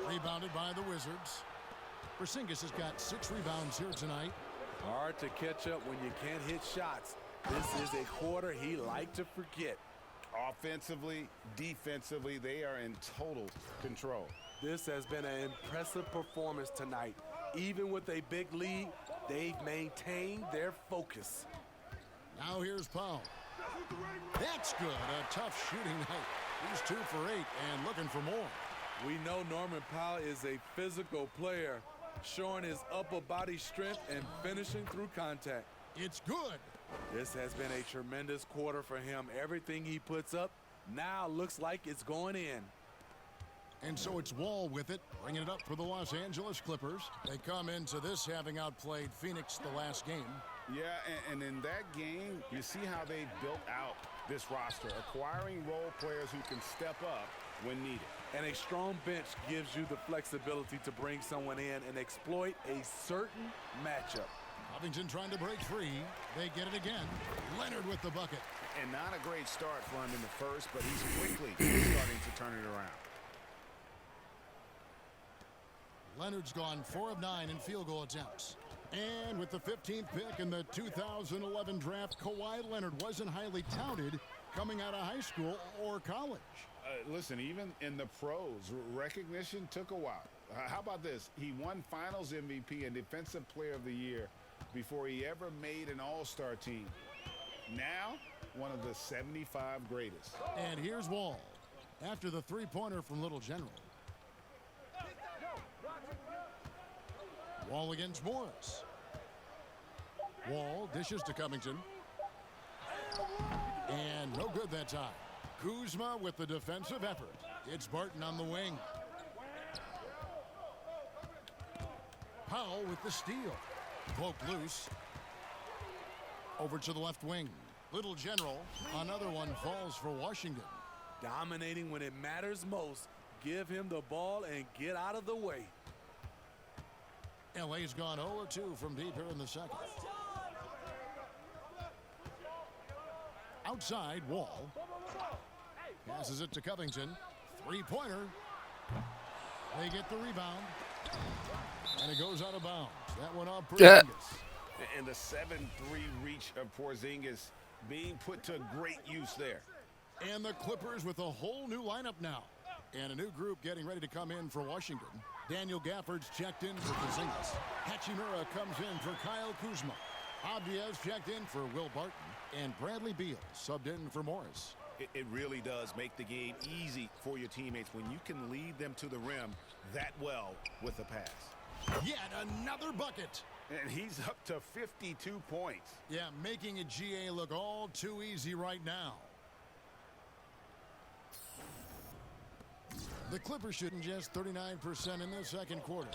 Rebounded by the Wizards. Porzingis has got 6 rebounds here tonight. Hard to catch up when you can't hit shots. This is a quarter he liked to forget. Offensively, defensively, they are in total control. This has been an impressive performance tonight. Even with a big lead, they've maintained their focus. Now here's Powell. That's good. A tough shooting night. He's 2 for 8 and looking for more. We know Norman Powell is a physical player, showing his upper body strength and finishing through contact. It's good. This has been a tremendous quarter for him. Everything he puts up now looks like it's going in. And so it's Wall with it, bringing it up for the Los Angeles Clippers. They come into this having outplayed Phoenix the last game. Yeah, and in that game, you see how they built out this roster, acquiring role players who can step up when needed. And a strong bench gives you the flexibility to bring someone in and exploit a certain matchup. Covington trying to break free. They get it again. Leonard with the bucket. And not a great start for him in the first, but he's quickly starting to turn it around. Leonard's gone 4 of 9 in field goal attempts. And with the 15th pick in the 2011 draft, Kawhi Leonard wasn't highly touted coming out of high school or college. Listen, even in the pros, recognition took a while. How about this? He won Finals MVP and Defensive Player of the Year before he ever made an All-Star team. Now, one of the 75 greatest. And here's Wall after the three-pointer from Little General. Wall against Morris. Wall dishes to Covington. And no good that time. Kuzma with the defensive effort. It's Barton on the wing. Powell with the steal. Poked loose. Over to the left wing. Little General. Another one falls for Washington. Dominating when it matters most. Give him the ball and get out of the way. LA's gone 0-2 from deep here in the second. Outside, Wall. Passes it to Covington. Three-pointer. They get the rebound. And it goes out of bounds. That went off Porzingis. And the 7-3 reach of Porzingis being put to great use there. And the Clippers with a whole new lineup now. And a new group getting ready to come in for Washington. Daniel Gafford's checked in for Porzingis. Hachimura comes in for Kyle Kuzma. Abdias checked in for Will Barton. And Bradley Beal subbed in for Morris. It really does make the game easy for your teammates when you can lead them to the rim that well with a pass. Yet another bucket. And he's up to 52 points. Yeah, making a GA look all too easy right now. The Clippers shooting just 39% in the second quarter.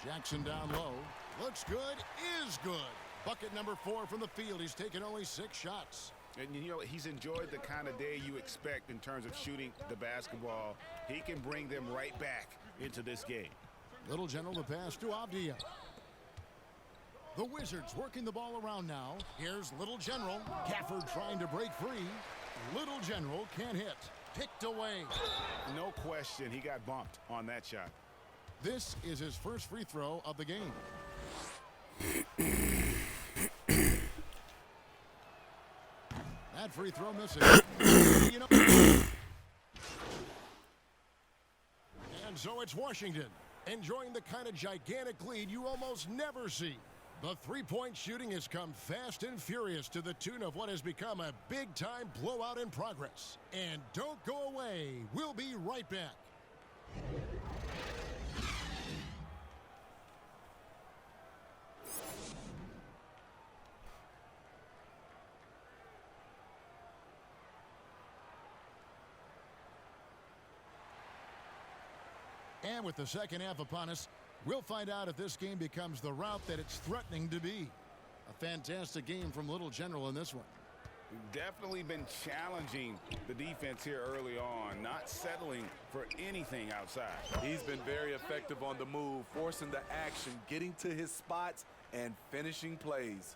Jackson down low. Looks good, is good. Bucket number 4 from the field. He's taken only 6 shots. And you know, he's enjoyed the kind of day you expect in terms of shooting the basketball. He can bring them right back into this game. Little General the pass to Avdia. The Wizards working the ball around now. Here's Little General. Gafford trying to break free. Little General can't hit. Picked away. No question, he got bumped on that shot. This is his first free throw of the game. That free throw missing. You know. And so it's Washington enjoying the kind of gigantic lead you almost never see. The three-point shooting has come fast and furious to the tune of what has become a big-time blowout in progress. And don't go away. We'll be right back. And with the second half upon us, we'll find out if this game becomes the route that it's threatening to be. A fantastic game from Little General in this one. Definitely been challenging the defense here early on, not settling for anything outside. He's been very effective on the move, forcing the action, getting to his spots, and finishing plays.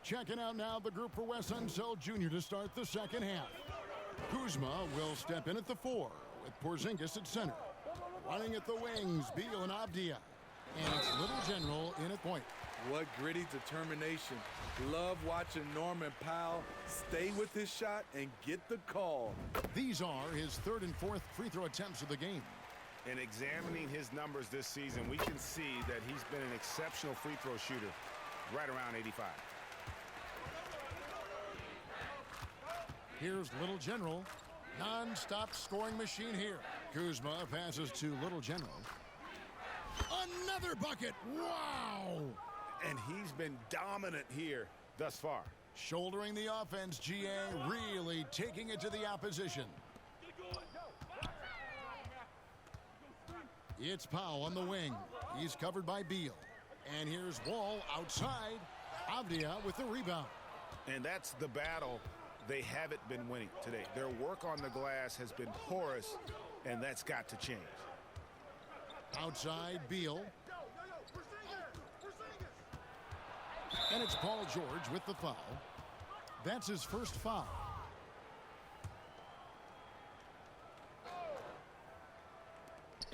Checking out now the group for Wes Unseld Jr. to start the second half. Kuzma will step in at the 4 with Porzingis at center. Running at the wings, Beal and Avdia. And it's Little General in at point. What gritty determination. Love watching Norman Powell stay with his shot and get the call. These are his third and fourth free throw attempts of the game. And examining his numbers this season, we can see that he's been an exceptional free throw shooter, right around 85. Here's Little General. Non-stop scoring machine here. Kuzma passes to Little General. Another bucket. Wow! And he's been dominant here thus far. Shouldering the offense, GA really taking it to the opposition. It's Powell on the wing. He's covered by Beal. And here's Wall outside. Avdia with the rebound. And that's the battle they haven't been winning today. Their work on the glass has been porous, and that's got to change. Outside, Beal. And it's Paul George with the foul. That's his first foul.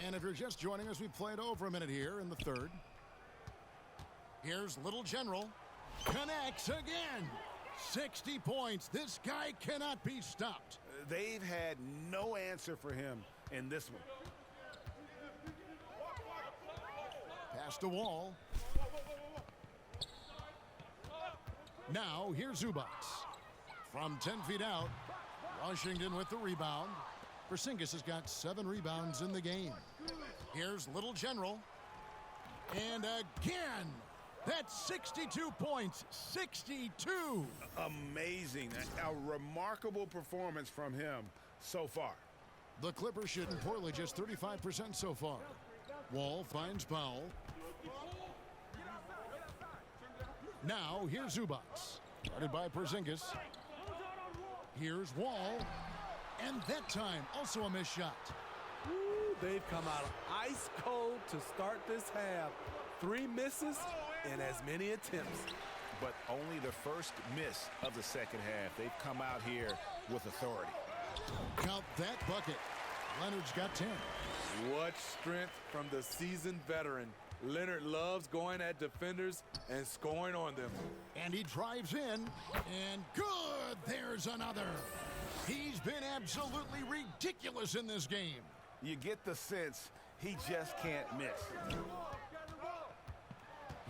And if you're just joining us, we played over a minute here in the third. Here's Little General. Connects again. 60 points. This guy cannot be stopped. They've had no answer for him in this one. Pass to Wall. Now here's Zubac. From 10 feet out, Washington with the rebound. Porzingis has got 7 rebounds in the game. Here's Little General. And again, that's 62 points. 62. Amazing. A remarkable performance from him so far. The Clippers shooting poorly, just 35% so far. Wall finds Powell. Now here's Zubac. Guarded by Porzingis. Here's Wall. And that time, also a missed shot. Ooh, they've come out ice cold to start this half. 3 misses and as many attempts. But only the first miss of the second half. They've come out here with authority. Count that bucket. Leonard's got 10. What strength from the seasoned veteran. Leonard loves going at defenders and scoring on them. And he drives in, and good, there's another. He's been absolutely ridiculous in this game. You get the sense he just can't miss.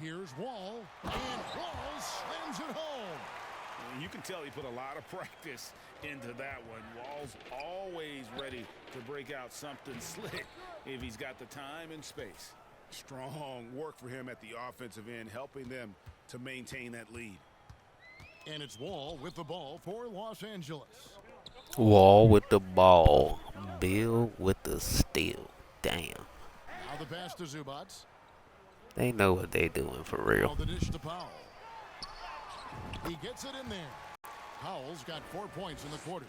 Here's Wall, and Wall slams it home. You can tell he put a lot of practice into that one. Wall's always ready to break out something slick if he's got the time and space. Strong work for him at the offensive end, helping them to maintain that lead. And it's Wall with the ball for Los Angeles. Wall with the ball. Bill with the steal. Damn. Now the pass to Zubac. They know what they doing for real. Now the dish to Powell. He gets it in there. Powell's got 4 points in the quarter.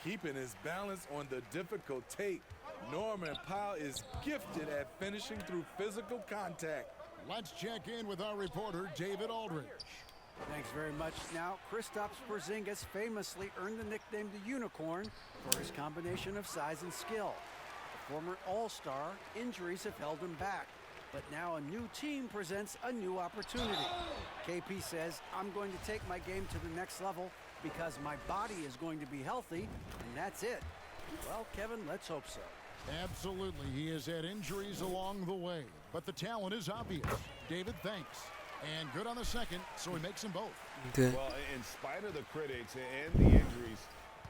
Keeping his balance on the difficult take. Norman Powell is gifted at finishing through physical contact. Let's check in with our reporter, David Aldridge. Thanks very much. Now, Kristaps Porzingis famously earned the nickname the Unicorn for his combination of size and skill. The former All-Star, injuries have held him back. But now a new team presents a new opportunity. KP says, I'm going to take my game to the next level because my body is going to be healthy, and that's it. Well, Kevin, let's hope so. Absolutely. He has had injuries along the way, but the talent is obvious. David, thanks. And good on the second, so he makes them both. Good. Well, in spite of the critics and the injuries,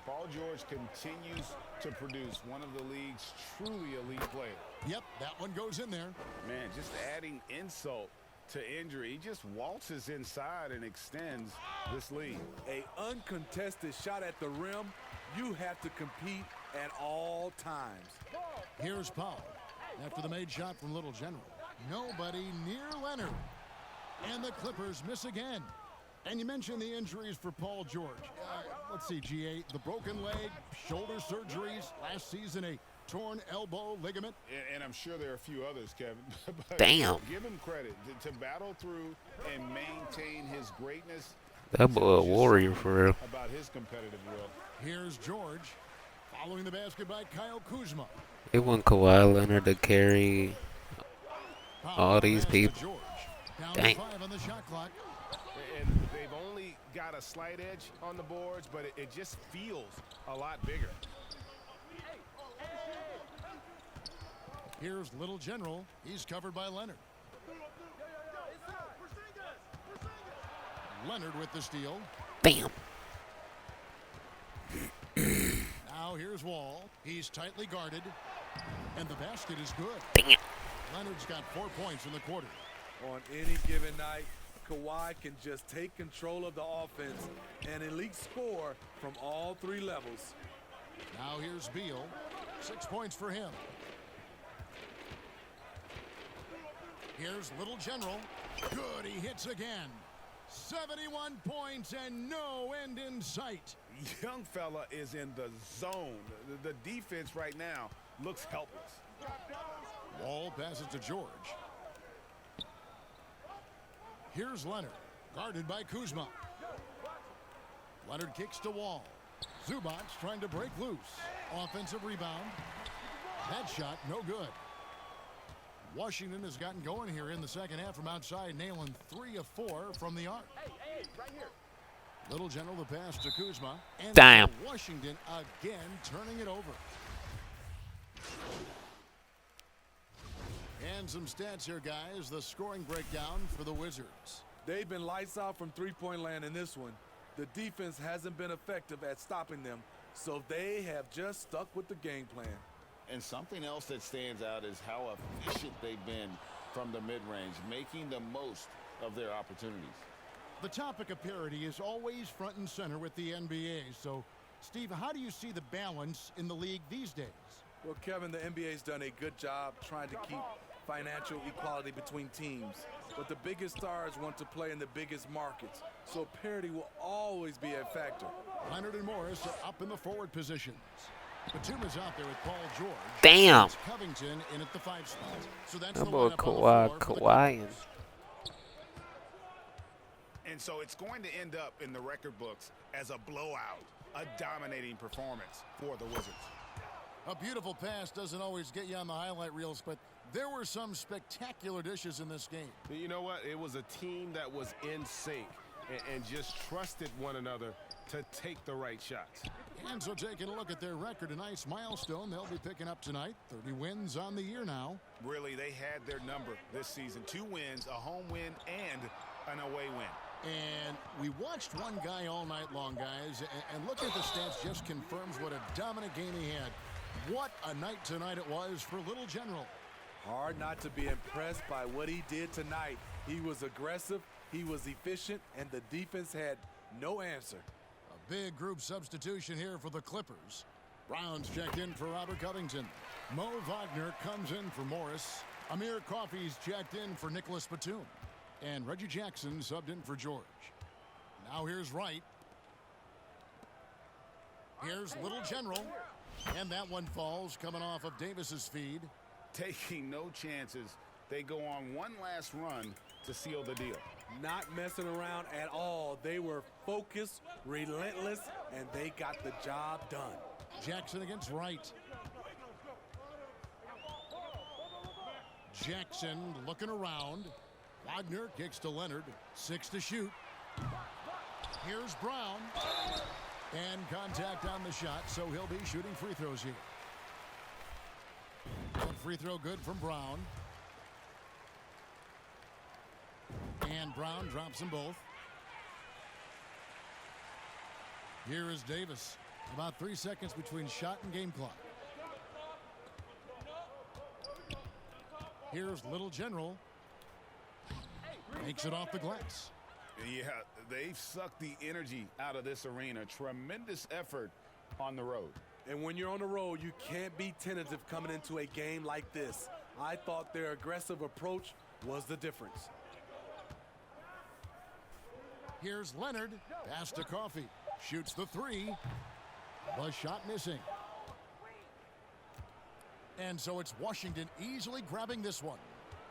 Paul George continues to produce one of the league's truly elite players. Yep, that one goes in there. Man, just adding insult to injury. He just waltzes inside and extends this lead. A uncontested shot at the rim, you have to compete at all times. Here's Powell. after the made shot from Little General. Nobody near Leonard. And the Clippers miss again. And you mentioned the injuries for Paul George. Let's see, GA, the broken leg, shoulder surgeries, last season a torn elbow ligament. And I'm sure there are a few others, Kevin. But Damn. Give him credit to battle through and maintain his greatness. That boy a warrior for real. About his competitive will. Here's George following the basket by Kyle Kuzma. It wasn't Kawhi Leonard to carry all these people. Dang. 5 on the shot clock. And they've only got a slight edge on the boards, but it just feels a lot bigger. Here's Little General. He's covered by Leonard. Leonard with the steal. Bam. Now here's Wall. He's tightly guarded. And the basket is good. Dang it. Leonard's got 4 points in the quarter. On any given night, Kawhi can just take control of the offense and elite score from all 3 levels. Now here's Beal. 6 points for him. Here's Little General. Good, he hits again. 71 points and no end in sight. Young fella is in the zone. The defense right now looks helpless. Wall passes to George. Here's Leonard, guarded by Kuzma. Leonard kicks to Wall. Zubac trying to break loose. Offensive rebound. That shot, no good. Washington has gotten going here in the second half from outside, nailing 3 of 4 from the arc. Right here. Little General the pass to Kuzma. And Damn. Washington again turning it over. And some stats here, guys. The scoring breakdown for the Wizards. They've been lights out from three-point land in this one. The defense hasn't been effective at stopping them, so they have just stuck with the game plan. And something else that stands out is how efficient they've been from the mid-range, making the most of their opportunities. The topic of parity is always front and center with the NBA. So, Steve, how do you see the balance in the league these days? Well, Kevin, the NBA's done a good job trying to keep financial equality between teams. But the biggest stars want to play in the biggest markets, so parity will always be a factor. Leonard and Morris are up in the forward positions. Batum is out there with Paul George. Damn. It's Covington in at the 5 spot. So that's That the boy lineup on the floor for the Kawhi. And so it's going to end up in the record books as a blowout, a dominating performance for the Wizards. A beautiful pass doesn't always get you on the highlight reels, but there were some spectacular dishes in this game. You know what? It was a team that was in sync and just trusted one another to take the right shots. And so taking a look at their record, a nice milestone they'll be picking up tonight. 30 wins on the year now. Really, they had their number this season. 2 wins, a home win, and an away win. And we watched one guy all night long, guys, and looking at the stats just confirms what a dominant game he had. What a night tonight it was for Little General. Hard not to be impressed by what he did tonight. He was aggressive, he was efficient, and the defense had no answer. A big group substitution here for the Clippers. Brown's checked in for Robert Covington. Mo Wagner comes in for Morris. Amir Coffey's checked in for Nicholas Batum. And Reggie Jackson subbed in for George. Now here's Wright. Here's Little General. And that one falls coming off of Davis's feed. Taking no chances. They go on one last run to seal the deal. Not messing around at all. They were focused, relentless, and they got the job done. Jackson against Wright. Jackson looking around. Wagner kicks to Leonard. 6 to shoot. Here's Brown. And contact on the shot, so he'll be shooting free throws here. One free throw good from Brown. And Brown drops them both. Here is Davis. About 3 seconds between shot and game clock. Here's Little General. Makes it off the glass. Yeah, they've sucked the energy out of this arena. Tremendous effort on the road. And when you're on the road, you can't be tentative coming into a game like this. I thought their aggressive approach was the difference. Here's Leonard. Pass to Coffee. Shoots the three. The shot missing. And so it's Washington easily grabbing this one.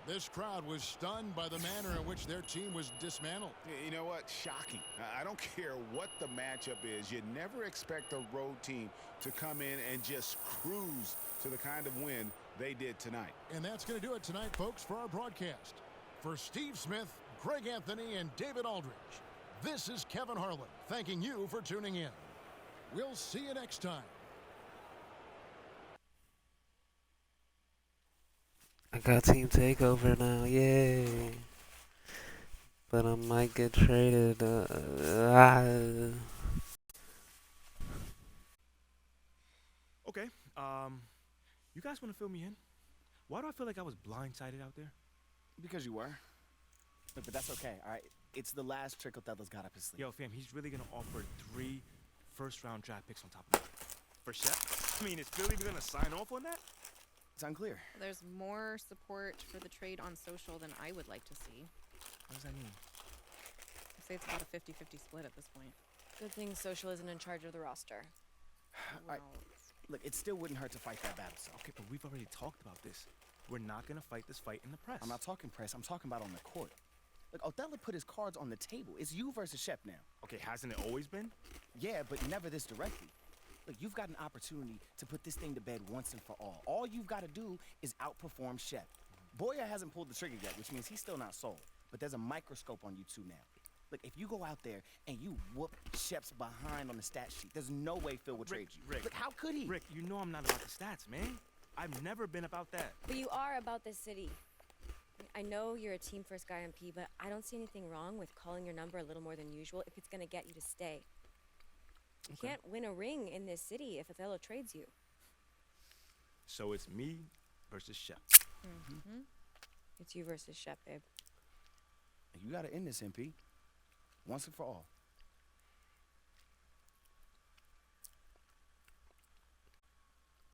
This crowd was stunned by the manner in which their team was dismantled. You know what? Shocking. I don't care what the matchup is. You never expect a road team to come in and just cruise to the kind of win they did tonight. And that's going to do it tonight, folks, for our broadcast. For Steve Smith, Greg Anthony, and David Aldridge, this is Kevin Harlan thanking you for tuning in. We'll see you next time. I got team takeover now, yay! But I might get traded. Okay, you guys want to fill me in? Why do I feel like I was blindsided out there? Because you were. But that's okay, all right? It's the last trick Othello's got up his sleeve. Yo, fam, he's really going to offer 3 first-round draft picks on top of that. For Shep? I mean, is Philly going to sign off on that? It's unclear. There's more support for the trade on social than I would like to see. What does that mean? I'd say it's about a 50-50 split at this point. Good thing social isn't in charge of the roster. All right. Look, it still wouldn't hurt to fight that battle, so. Okay, but we've already talked about this. We're not going to fight this fight in the press. I'm not talking press. I'm talking about on the court. Look, Othello put his cards on the table. It's you versus Shep now. Okay, hasn't it always been? Yeah, but never this directly. Look, you've got an opportunity to put this thing to bed once and for all. All you've got to do is outperform Shep. Boyer hasn't pulled the trigger yet, which means he's still not sold. But there's a microscope on you two now. Look, if you go out there and you whoop Shep's behind on the stat sheet, there's no way Phil would trade you. Rick, look, how could he? Rick, you know I'm not about the stats, man. I've never been about that. But you are about this city. I know you're a team-first guy on P, but I don't see anything wrong with calling your number a little more than usual if it's going to get you to stay. You can't win a ring in this city if Othello trades you. So it's me versus Shep. Mm-hmm. It's you versus Shep, babe. You got to end this, MP. Once and for all.